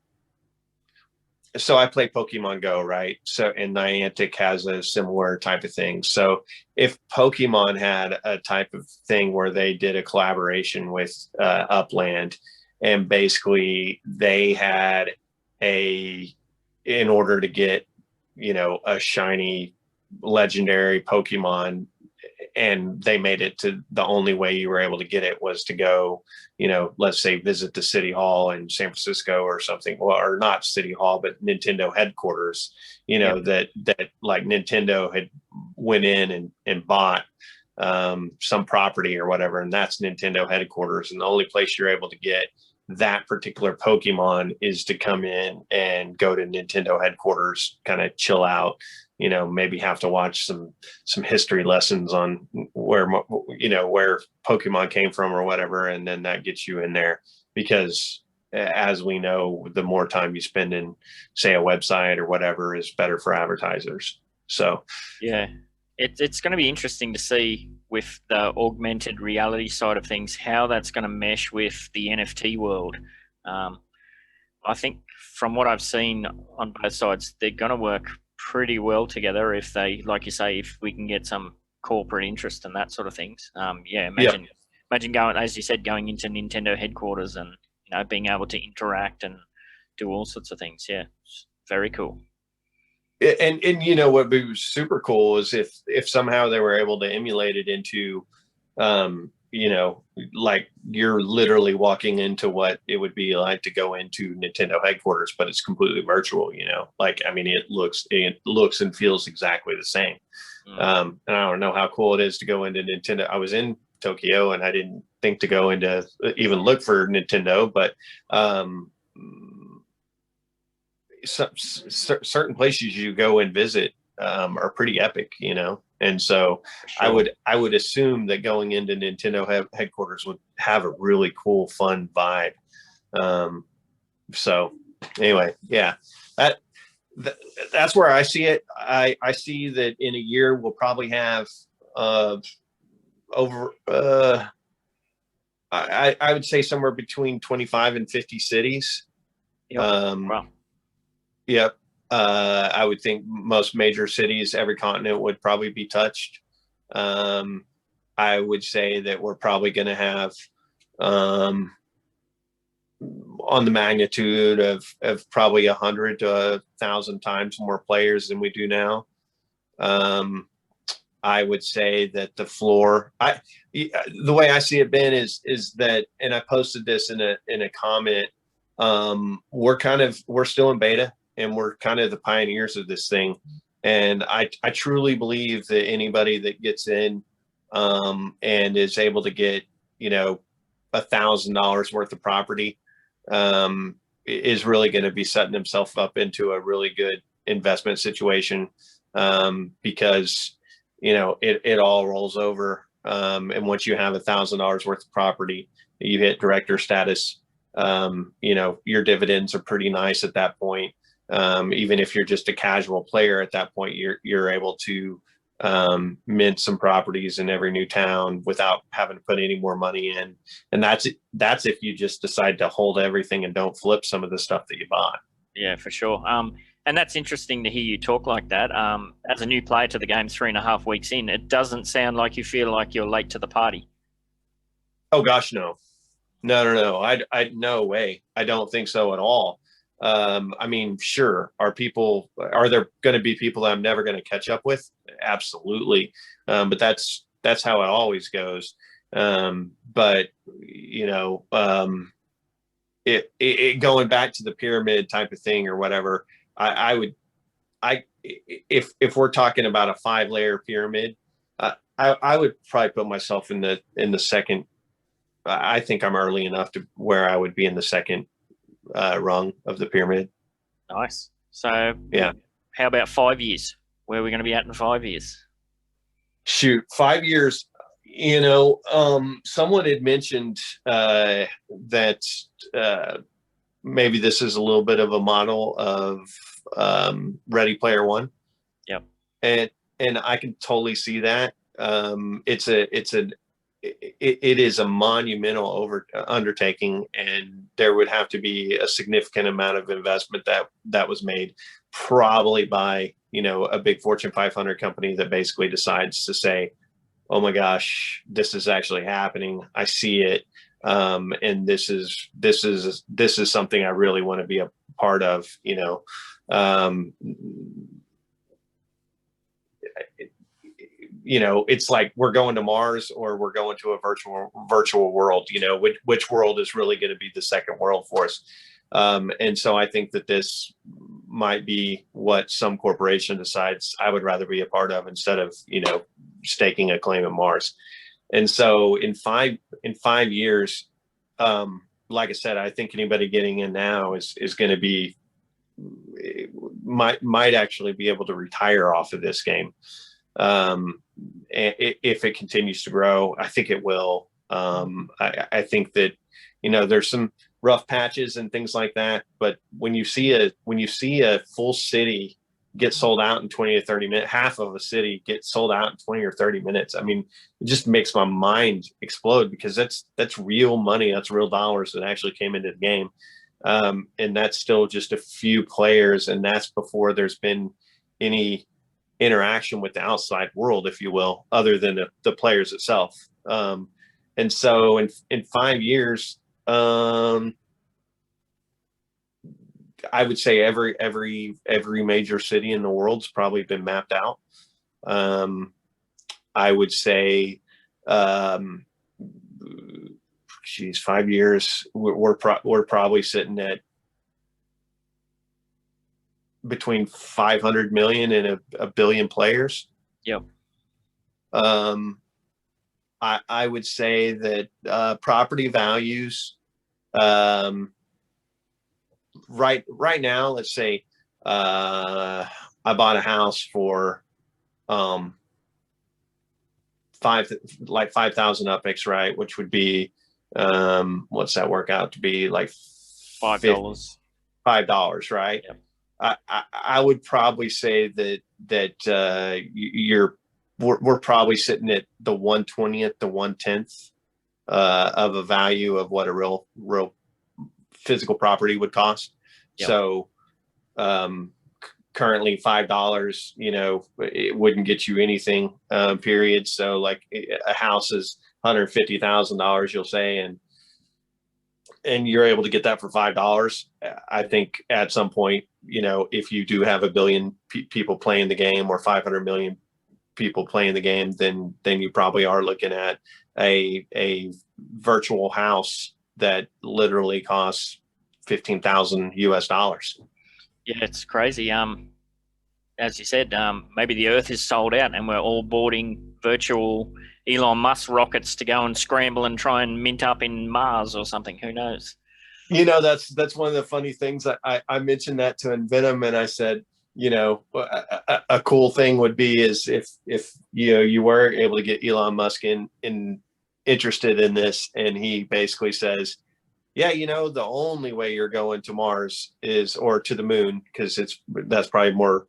Speaker 3: so I play Pokemon Go, right? So, and Niantic has a similar type of thing. So if Pokemon had a type of thing where they did a collaboration with Upland, and basically they had in order to get, a shiny legendary Pokemon, and they made it to the only way you were able to get it was to go, let's say visit the city hall in San Francisco or something, or not city hall, but Nintendo headquarters, that like Nintendo had went in and bought some property or whatever. And that's Nintendo headquarters. And the only place you're able to get that particular Pokemon is to come in and go to Nintendo headquarters, kind of chill out, maybe have to watch some history lessons on where Pokemon came from or whatever. And then that gets you in there, because as we know, the more time you spend in, say, a website or whatever is better for advertisers. So,
Speaker 2: yeah, it's going to be interesting to see with the augmented reality side of things, how that's going to mesh with the NFT world. I think from what I've seen on both sides, they're going to work pretty well together if they, like you say, if we can get some corporate interest and that sort of things. Imagine going, as you said, going into Nintendo headquarters and being able to interact and do all sorts of things. Yeah, it's very cool.
Speaker 3: And what would be super cool is if somehow they were able to emulate it into, like you're literally walking into what it would be like to go into Nintendo headquarters, but it's completely virtual. Like, I mean, it looks and feels exactly the same. And I don't know how cool it is to go into Nintendo. I was in Tokyo and I didn't think to go into even look for Nintendo, but certain places you go and visit are pretty epic, and so sure. I would assume that going into Nintendo headquarters would have a really cool, fun vibe. So anyway, yeah, that's where I see it. I see that in a year we'll probably have over I would say somewhere between 25 and 50 cities.
Speaker 2: Yep. Wow.
Speaker 3: Yep. I would think most major cities, every continent would probably be touched. I would say that we're probably going to have on the magnitude of probably 100 to 1,000 times more players than we do now. I would say that the floor, the way I see it, Ben, is that, and I posted this in a comment. We're still in beta. And we're kind of the pioneers of this thing. And I truly believe that anybody that gets in and is able to get, $1,000 worth of property is really going to be setting himself up into a really good investment situation, because, it all rolls over. And once you have $1,000 worth of property, you hit director status, your dividends are pretty nice at that point. Even if you're just a casual player at that point, you're able to mint some properties in every new town without having to put any more money in. And that's if you just decide to hold everything and don't flip some of the stuff that you bought.
Speaker 2: Yeah, for sure. And that's interesting to hear you talk like that. As a new player to the game, 3.5 weeks in, it doesn't sound like you feel like you're late to the party.
Speaker 3: Oh gosh, no. I no way. I don't think so at all. I mean, sure. Are there going to be people that I'm never going to catch up with? Absolutely. But that's how it always goes. But it going back to the pyramid type of thing or whatever, if we're talking about a 5-layer pyramid, I would probably put myself in the second. I think I'm early enough to where I would be in the second rung of the pyramid.
Speaker 2: Nice. So
Speaker 3: Yeah.
Speaker 2: how about 5 years? Where are we going to be at in 5 years?
Speaker 3: Shoot, 5 years. Someone had mentioned that maybe this is a little bit of a model of Ready Player One.
Speaker 2: Yep.
Speaker 3: And I can totally see that. It is a monumental undertaking, and there would have to be a significant amount of investment that was made, probably by a big Fortune 500 company that basically decides to say, oh my gosh, this is actually happening. I see it. And this is something I really want to be a part of, it's like we're going to Mars or we're going to a virtual world, which world is really going to be the second world for us. And so I think that this might be what some corporation decides I would rather be a part of instead of, staking a claim at Mars. And so in 5 years, like I said, I think anybody getting in now is going to be, might actually be able to retire off of this game. If it continues to grow, I think it will. I think that, there's some rough patches and things like that, but when you see a full city get sold out in 20 to 30 minutes, half of a city get sold out in 20 or 30 minutes. I mean, it just makes my mind explode, because that's real money. That's real dollars that actually came into the game. And that's still just a few players. And that's before there's been any interaction with the outside world, if you will, other than the players itself. And so in 5 years, I would say every major city in the world's probably been mapped out. I would say, 5 years, we're probably sitting at between 500 million and a billion players.
Speaker 2: Yep.
Speaker 3: I would say that property values, right now, let's say I bought a house for 5,000 UPIX, right, which would be what's that work out to be, like
Speaker 2: $5,
Speaker 3: right?
Speaker 2: Yep.
Speaker 3: I would probably say that we're probably sitting at the 1/20th to 1/10th of a value of what a real physical property would cost. Yep. So currently $5, it wouldn't get you anything, period. So like a house is $150,000, you'll say, and you're able to get that for $5. I think at some point, if you do have a billion people playing the game, or 500 million people playing the game, then you probably are looking at a virtual house that literally costs $15,000 US.
Speaker 2: Yeah, it's crazy. As you said, maybe the Earth is sold out and we're all boarding virtual Elon Musk rockets to go and scramble and try and mint up in Mars or something. Who knows?
Speaker 3: That's one of the funny things. I mentioned that to Invenom, and I said, a cool thing would be is if you were able to get Elon Musk interested in this, and he basically says, yeah, the only way you're going to Mars or to the moon, because that's probably more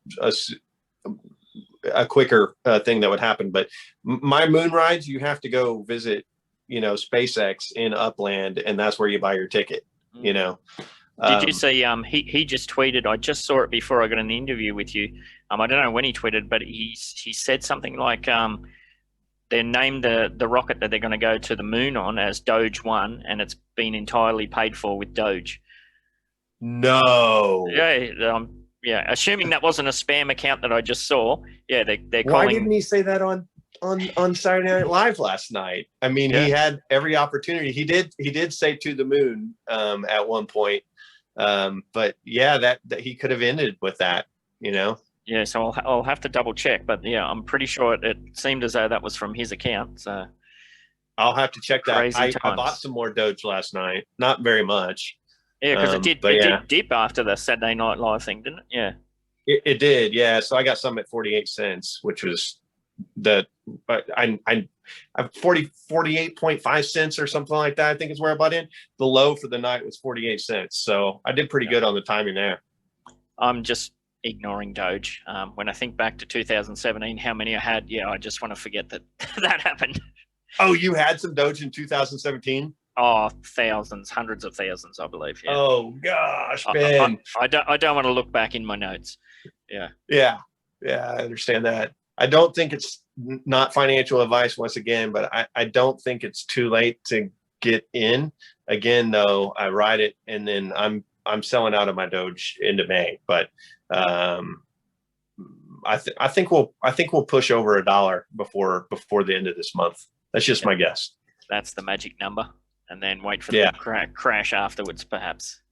Speaker 3: a quicker thing that would happen. But my moon rides, you have to go visit, SpaceX in Upland, and that's where you buy your ticket.
Speaker 2: Did you see? He just tweeted. I just saw it before I got an interview with you. I don't know when he tweeted, but he said something like, they named the rocket that they're going to go to the moon on as Doge 1, and it's been entirely paid for with Doge.
Speaker 3: No.
Speaker 2: Yeah. Assuming that wasn't a spam account that I just saw. Yeah, they're calling.
Speaker 3: Why didn't he say that on Saturday Night Live last night? I mean, He had every opportunity. He did say to the moon at one point, but yeah, that he could have ended with that.
Speaker 2: Yeah, so I'll have to double check, but yeah, I'm pretty sure it seemed as though that was from his account. So
Speaker 3: I'll have to check that. I bought some more Doge last night, not very much,
Speaker 2: Yeah, because it
Speaker 3: But
Speaker 2: did dip after the Saturday Night Live thing, didn't it? Yeah.
Speaker 3: it did. Yeah. So I got some at 48 cents, which was but I'm 48.5 cents or something like that. I think is where I bought in. The low for the night was 48 cents. So I did pretty good on the timing there.
Speaker 2: I'm just ignoring Doge. When I think back to 2017, how many I had, I just want to forget that that happened.
Speaker 3: Oh, you had some Doge in 2017?
Speaker 2: Oh, thousands, hundreds of thousands, I believe. Yeah.
Speaker 3: Oh gosh, Ben.
Speaker 2: I don't want to look back in my notes. Yeah.
Speaker 3: Yeah. Yeah, I understand that. I don't think it's not financial advice once again, but I don't think it's too late to get in. Again, though, I ride it and then I'm selling out of my Doge into May. But I think we'll push over $1 before the end of this month. That's just my guess.
Speaker 2: That's the magic number. And then wait for the crash afterwards, perhaps.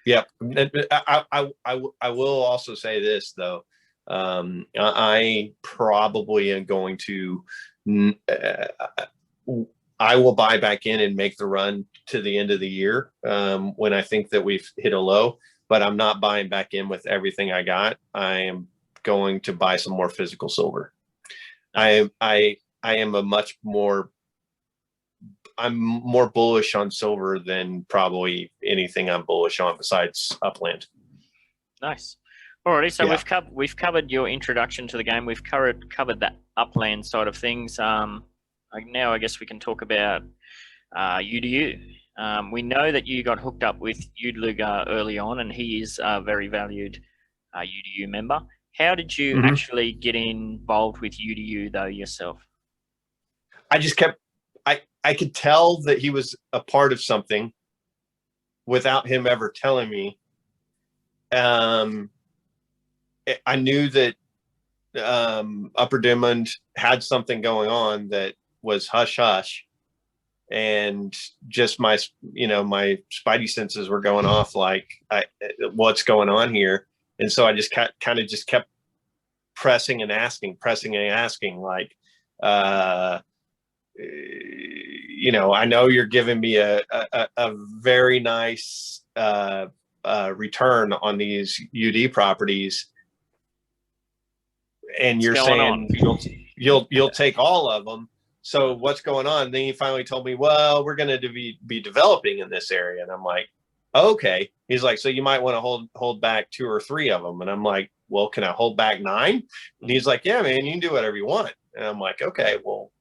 Speaker 3: Yep. I will also say this though. I probably am going to. I will buy back in and make the run to the end of the year when I think that we've hit a low. But I'm not buying back in with everything I got. I am going to buy some more physical silver. I am I'm more bullish on silver than probably anything I'm bullish on besides Upland.
Speaker 2: Nice. Alrighty, so we've covered your introduction to the game. We've covered the Upland side of things. Now I guess we can talk about UDU. We know that you got hooked up with UDU early on, and he is a very valued UDU member. How did you actually get involved with UDU though yourself?
Speaker 3: I just kept. I could tell that he was a part of something without him ever telling me. I knew that Upper Dimond had something going on that was hush hush, and just my spidey senses were going off like, what's going on here? And so I just kind of just kept pressing and asking like, I know you're giving me a very nice return on these UD properties, and you're saying you'll take all of them. So what's going on? And then he finally told me, well, we're going to be developing in this area. And I'm like, okay. He's like, so you might want to hold back 2 or 3 of them. And I'm like, well, can I hold back 9? And he's like, yeah, man, you can do whatever you want. And I'm like, okay, well,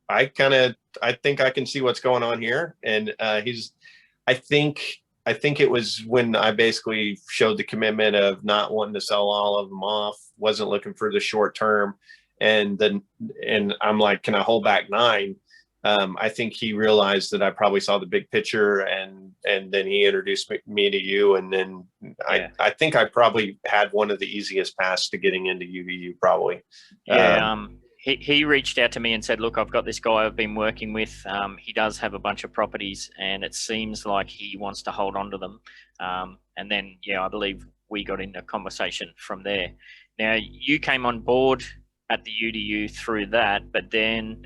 Speaker 3: I think I can see what's going on here. And I think it was when I basically showed the commitment of not wanting to sell all of them off, wasn't looking for the short term. And I'm like, can I hold back 9? I think he realized that I probably saw the big picture, and then he introduced me to you. And then I think I probably had one of the easiest paths to getting into UDU probably.
Speaker 2: Yeah. He reached out to me and said, look, I've got this guy I've been working with. He does have a bunch of properties, and it seems like he wants to hold on to them. And then, I believe we got into a conversation from there. Now, you came on board at the UDU through that, but then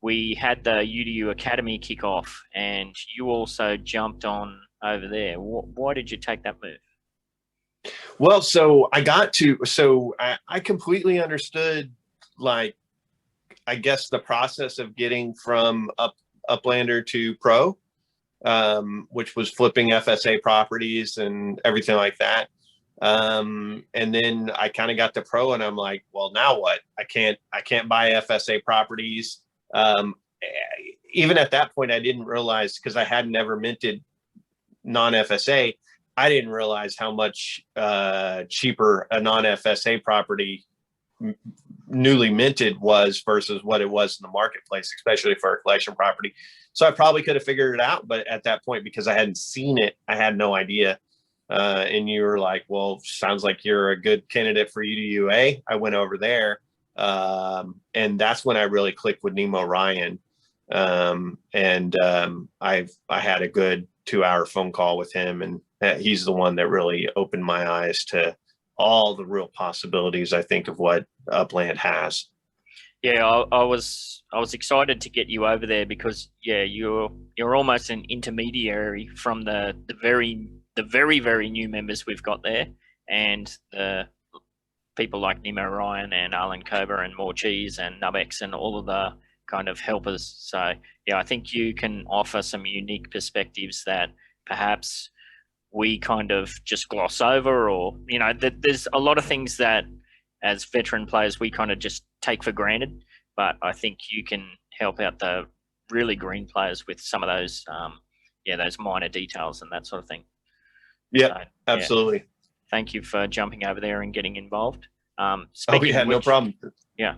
Speaker 2: we had the UDU Academy kick off, and you also jumped on over there. Why did you take that move?
Speaker 3: Well, so I completely understood, like, I guess the process of getting from Uplander to Pro, which was flipping FSA properties and everything like that. And then I kind of got to Pro, and I'm like, well, now what? I can't buy FSA properties. Even at that point, I didn't realize, because I had never minted non-FSA. I didn't realize how much cheaper a non-FSA property newly minted was versus what it was in the marketplace, especially for a collection property. So I probably could have figured it out, but at that point, because I hadn't seen it, I had no idea. And you were like, well, sounds like you're a good candidate for UDUA. I went over there. And that's when I really clicked with Nemo Ryan. I had a good 2-hour phone call with him, and he's the one that really opened my eyes to all the real possibilities, I think, of what Upland has.
Speaker 2: Yeah, I was excited to get you over there because you're almost an intermediary from the the very, very new members we've got there, and the people like Nemo Ryan and Arlen Kober and More Cheese and Nubex and all of the kind of helpers. So yeah, I think you can offer some unique perspectives that perhaps we kind of just gloss over, or there's a lot of things that as veteran players we kind of just take for granted, but I think you can help out the really green players with some of those those minor details and that sort of thing.
Speaker 3: Yeah,
Speaker 2: so,
Speaker 3: absolutely.
Speaker 2: Thank you for jumping over there and getting involved.
Speaker 3: No problem.
Speaker 2: Yeah.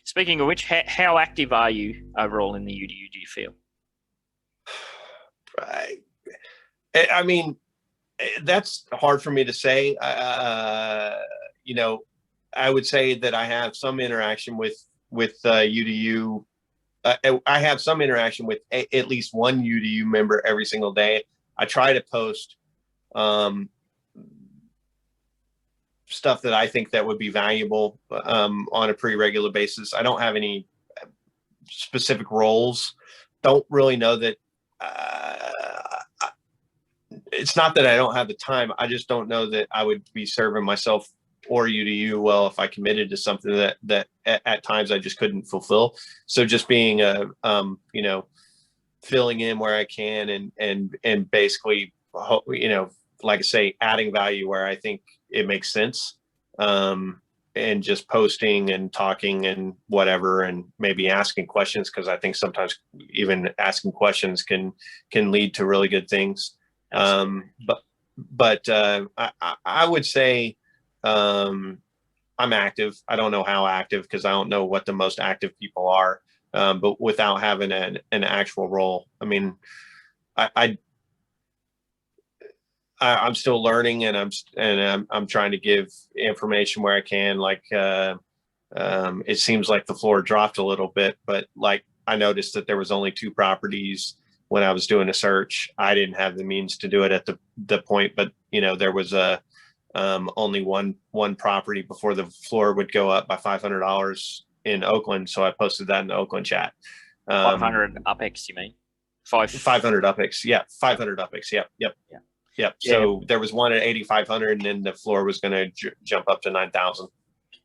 Speaker 2: Speaking of which, how active are you overall in the UDU, do you feel?
Speaker 3: I mean, that's hard for me to say. I would say that I have some interaction with UDU. I have some interaction with at least one UDU member every single day. I try to post stuff that I think that would be valuable on a pretty regular basis. I don't have any specific roles. Don't really know that. It's not that I don't have the time. I just don't know that I would be serving myself or UDU well if I committed to something that at times I just couldn't fulfill. So just being filling in where I can and basically, like I say, adding value where I think it makes sense, and just posting and talking and whatever, and maybe asking questions, because I think sometimes even asking questions can lead to really good things. But I would say I'm active. I don't know how active, because I don't know what the most active people are, but without having an actual role. I mean, I'm still learning, and I'm trying to give information where I can. Like it seems like the floor dropped a little bit, but like I noticed that there was only 2 properties when I was doing a search. I didn't have the means to do it at the point, but there was only one property before the floor would go up by $500 in Oakland. So I posted that in the Oakland chat.
Speaker 2: 500 UpX, you mean?
Speaker 3: 500 UpX. Yeah. 500 UpX. Yep. Yeah. So there was one at 8,500, and then the floor was going to jump up to 9,000.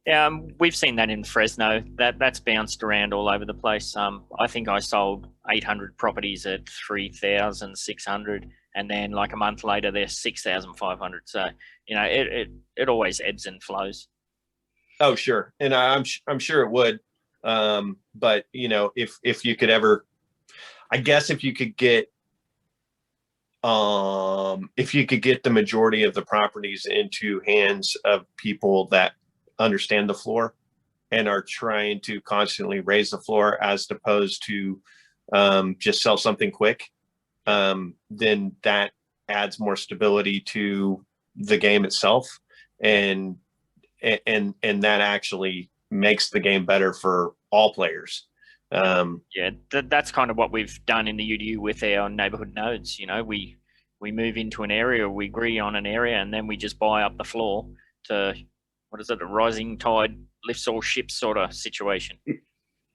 Speaker 2: Yeah, we've seen that in Fresno. That's bounced around all over the place. I think I sold 800 properties at 3,600, and then like a month later, they're 6,500. So it always ebbs and flows.
Speaker 3: Oh, sure, and I'm sure it would. But if you could ever, I guess if you could get the majority of the properties into hands of people that understand the floor and are trying to constantly raise the floor, as opposed to just sell something quick, then that adds more stability to the game itself, and that actually makes the game better for all players.
Speaker 2: That's kind of what we've done in the UDU with our neighborhood nodes. We move into an area, we agree on an area, and then we just buy up the floor to, what is it, a rising tide lifts all ships sort of situation.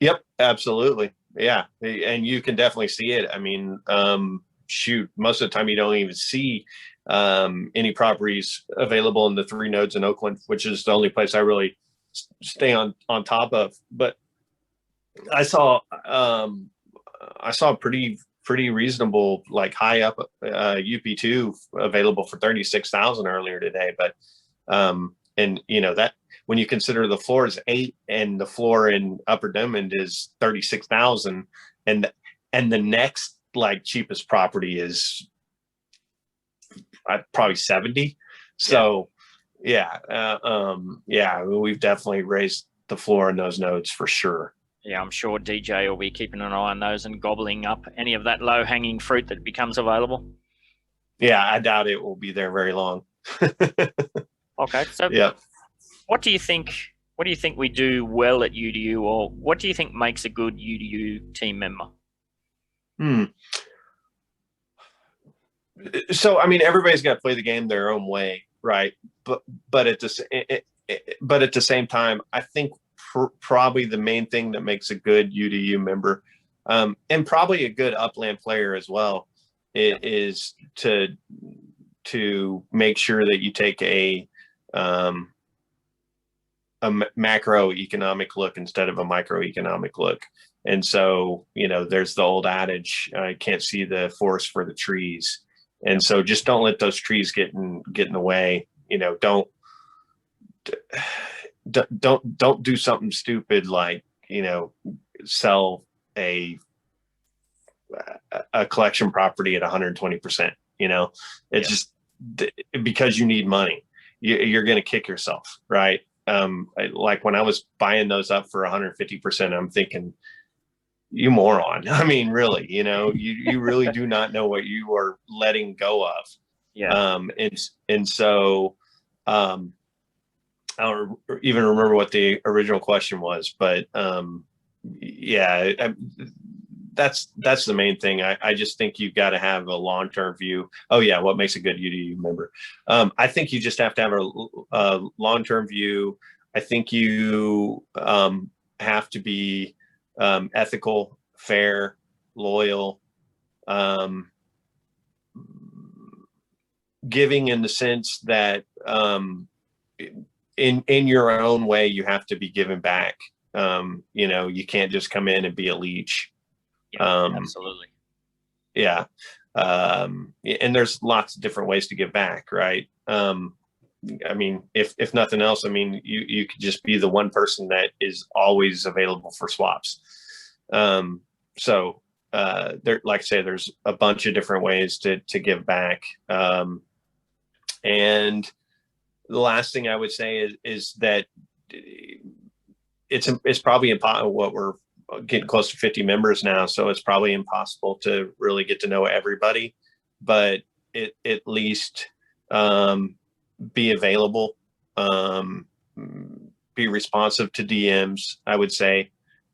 Speaker 3: Yep, absolutely. Yeah, and you can definitely see it. I mean, most of the time you don't even see any properties available in the 3 nodes in Oakland, which is the only place I really stay on top of. But I saw pretty reasonable, like high up UP2 available for 36,000 earlier today. But and that when you consider the floor is 8 and the floor in Upper Demond is 36,000, and the next like cheapest property is probably 70. So yeah, we've definitely raised the floor in those nodes for sure.
Speaker 2: Yeah, I'm sure DJ will be keeping an eye on those and gobbling up any of that low-hanging fruit that becomes available.
Speaker 3: Yeah, I doubt it will be there very long.
Speaker 2: Okay, so
Speaker 3: yeah,
Speaker 2: what do you think we do well at UDU, or what do you think makes a good UDU team member?
Speaker 3: So I mean, everybody's got to play the game their own way, right? But at the same time, I think probably the main thing that makes a good UDU member, and probably a good upland player as well, is to to make sure that you take a macroeconomic look instead of a microeconomic look. And so, there's the old adage, I can't see the forest for the trees. And so just don't let those trees get in the way. Don't do something stupid like, sell a collection property at 120%. It's just because you need money, you're going to kick yourself, right? Like when I was buying those up for 150%, I'm thinking, you moron. I mean, really, you really do not know what you are letting go of.
Speaker 2: Yeah.
Speaker 3: And so, I don't even remember what the original question was, but that's the main thing. I just think you've got to have a long-term view. Oh yeah, what makes a good UDU member? I think you just have to have a long-term view. I think you have to be ethical, fair, loyal, giving in the sense that in your own way you have to be given back. You can't just come in and be a leech.
Speaker 2: Absolutely.
Speaker 3: Yeah. And there's lots of different ways to give back, right? I mean, if nothing else, I mean, you could just be the one person that is always available for swaps. So there, like I say, there's a bunch of different ways to give back. And the last thing I would say is that it's probably impossible. What we're getting close to 50 members now, so it's probably impossible to really get to know everybody, but at least be available, be responsive to DMs, I would say.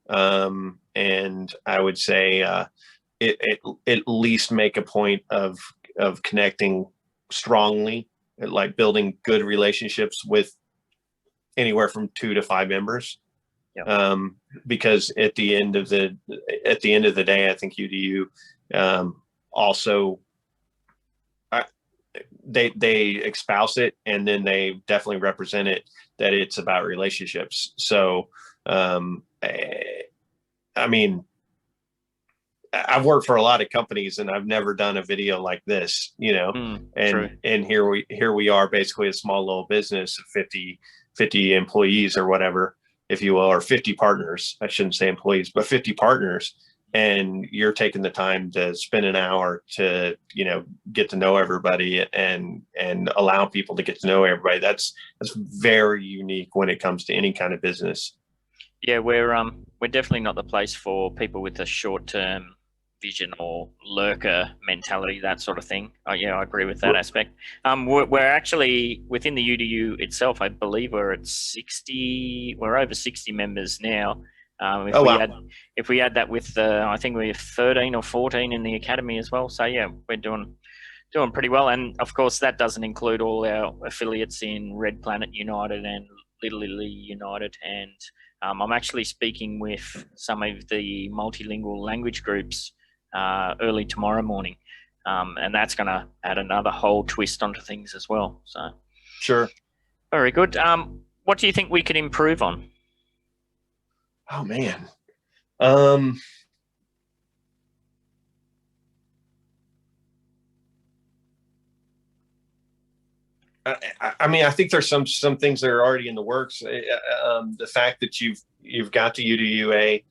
Speaker 3: And I would say at least make a point of connecting strongly, like building good relationships with anywhere from 2 to 5 members.
Speaker 2: Yep.
Speaker 3: Because at the end of the day, I think UDU also they espouse it, and then they definitely represent it, that it's about relationships. So I mean, I've worked for a lot of companies and I've never done a video like this, and
Speaker 2: True.
Speaker 3: And here we are, basically a small little business of 50 employees or whatever, if you will, or 50 partners. I shouldn't say employees, but 50 partners. And you're taking the time to spend an hour to, get to know everybody and allow people to get to know everybody. That's very unique when it comes to any kind of business.
Speaker 2: Yeah, we're definitely not the place for people with a short-term vision or lurker mentality, that sort of thing. Yeah, I agree with that aspect. We're actually within the UDU itself, I believe we're at 60. We're over 60 members now. If we add that with I think we're 13 or 14 in the academy as well. So yeah, we're doing pretty well. And of course, that doesn't include all our affiliates in Red Planet United and Little Italy United. And I'm actually speaking with some of the multilingual language groups early tomorrow morning. And that's going to add another whole twist onto things as well. So,
Speaker 3: sure.
Speaker 2: Very good. What do you think we could improve on?
Speaker 3: Oh, man. I mean, I think there's some things that are already in the works. The fact that you've got the UDUA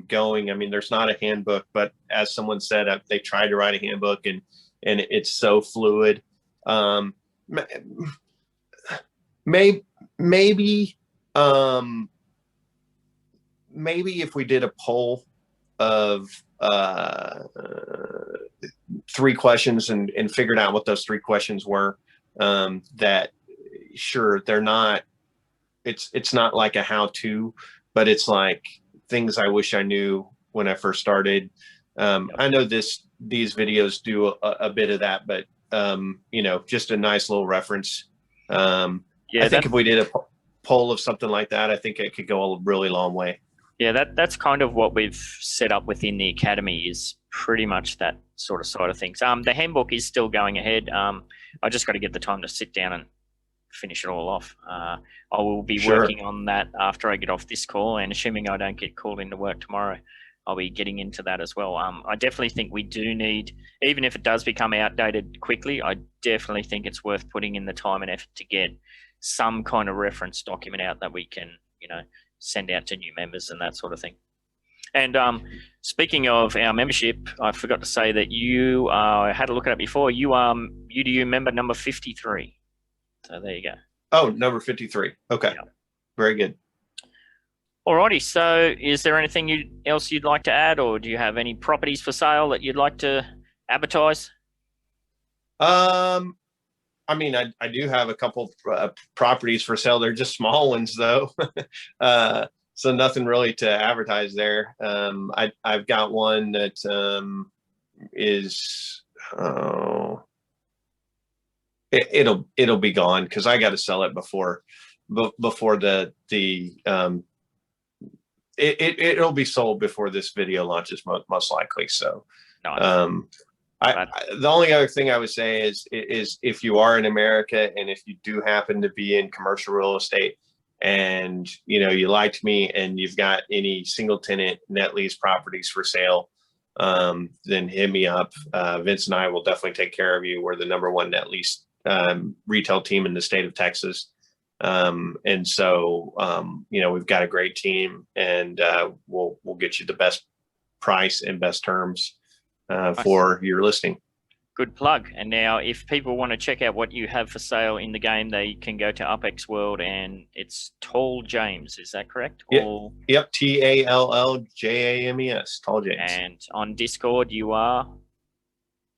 Speaker 3: going. I mean, there's not a handbook, but as someone said, they tried to write a handbook, and it's so fluid. Maybe if we did a poll of 3 questions and figured out what those 3 questions were. That sure, they're not, it's not like a how-to, but it's like things I wish I knew when I first started. I know these videos do a bit of that, but just a nice little reference. I think if we did a poll of something like that, I think it could go a really long way.
Speaker 2: Yeah, that's kind of what we've set up within the academy, is pretty much that sort of side of things. The handbook is still going ahead. I just got to get the time to sit down and finish it all off. I will be working on that after I get off this call, and assuming I don't get called into work tomorrow, I'll be getting into that as well. I definitely think we do need, even if it does become outdated quickly, I definitely think it's worth putting in the time and effort to get some kind of reference document out that we can, send out to new members and that sort of thing. And speaking of our membership, I forgot to say that you had a look at it before. You are UDU member number 53. So there you go.
Speaker 3: Oh, number 53. Okay. Yeah. Very good.
Speaker 2: Alrighty. So is there anything else you'd like to add, or do you have any properties for sale that you'd like to advertise?
Speaker 3: I mean, I do have a couple properties for sale. They're just small ones though. So nothing really to advertise there. I've got one that is, it'll be gone because I got to sell it before it'll be sold before this video launches most likely. So, nice. The only other thing I would say is if you are in America and if you do happen to be in commercial real estate and you liked me and you've got any single tenant net lease properties for sale, then hit me up. Vince and I will definitely take care of you. We're the #1 net lease retail team in the state of Texas. And so, we've got a great team, and we'll get you the best price and best terms for your listing.
Speaker 2: Good plug. And now if people want to check out what you have for sale in the game, they can go to UpX World, and it's TallJames. Is that correct?
Speaker 3: Yep. Yep. TallJames. TallJames. And
Speaker 2: on Discord, you are?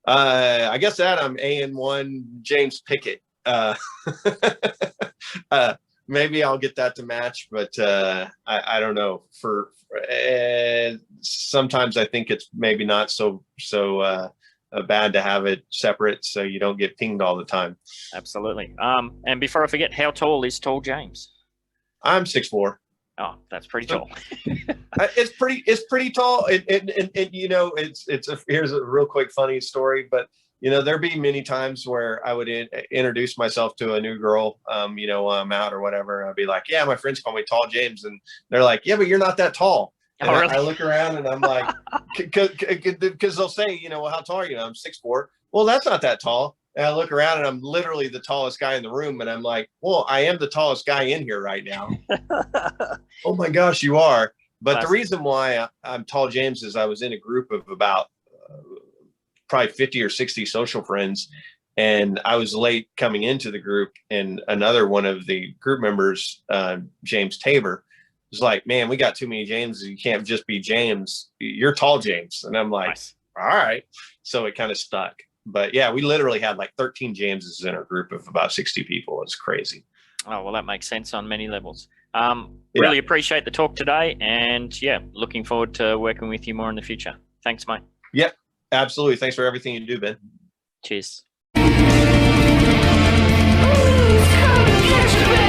Speaker 3: I guess that I'm AN1-JamesPickett. Maybe I'll get that to match, but I don't know. For sometimes I think it's maybe not so bad to have it separate so you don't get pinged all the time.
Speaker 2: Absolutely. And before I forget, how tall is TallJames?
Speaker 3: I'm 6'4".
Speaker 2: Oh, that's pretty tall.
Speaker 3: It's pretty tall. Here's a real quick funny story, but there'd be many times where I would introduce myself to a new girl, while I'm out or whatever. I'd be like, yeah, my friends call me TallJames. And they're like, yeah, but you're not that tall. And really? I look around and I'm like, because they'll say, well, how tall are you? I'm 6'4". Well, that's not that tall. And I look around and I'm literally the tallest guy in the room. And I'm like, well, I am the tallest guy in here right now. Oh my gosh, you are. But the reason why I'm TallJames is I was in a group of about probably 50 or 60 social friends. And I was late coming into the group, and another one of the group members, James Tabor, was like, man, we got too many Jameses. You can't just be James. You're TallJames. And I'm like, nice. All right. So it kind of stuck. But yeah, we literally had like 13 Jameses in our group of about 60 people. It's crazy.
Speaker 2: Oh, well, that makes sense on many levels. Really appreciate the talk today. And yeah, looking forward to working with you more in the future. Thanks, mate.
Speaker 3: Yep, absolutely. Thanks for everything you do, Ben.
Speaker 2: Cheers.
Speaker 4: Come catch the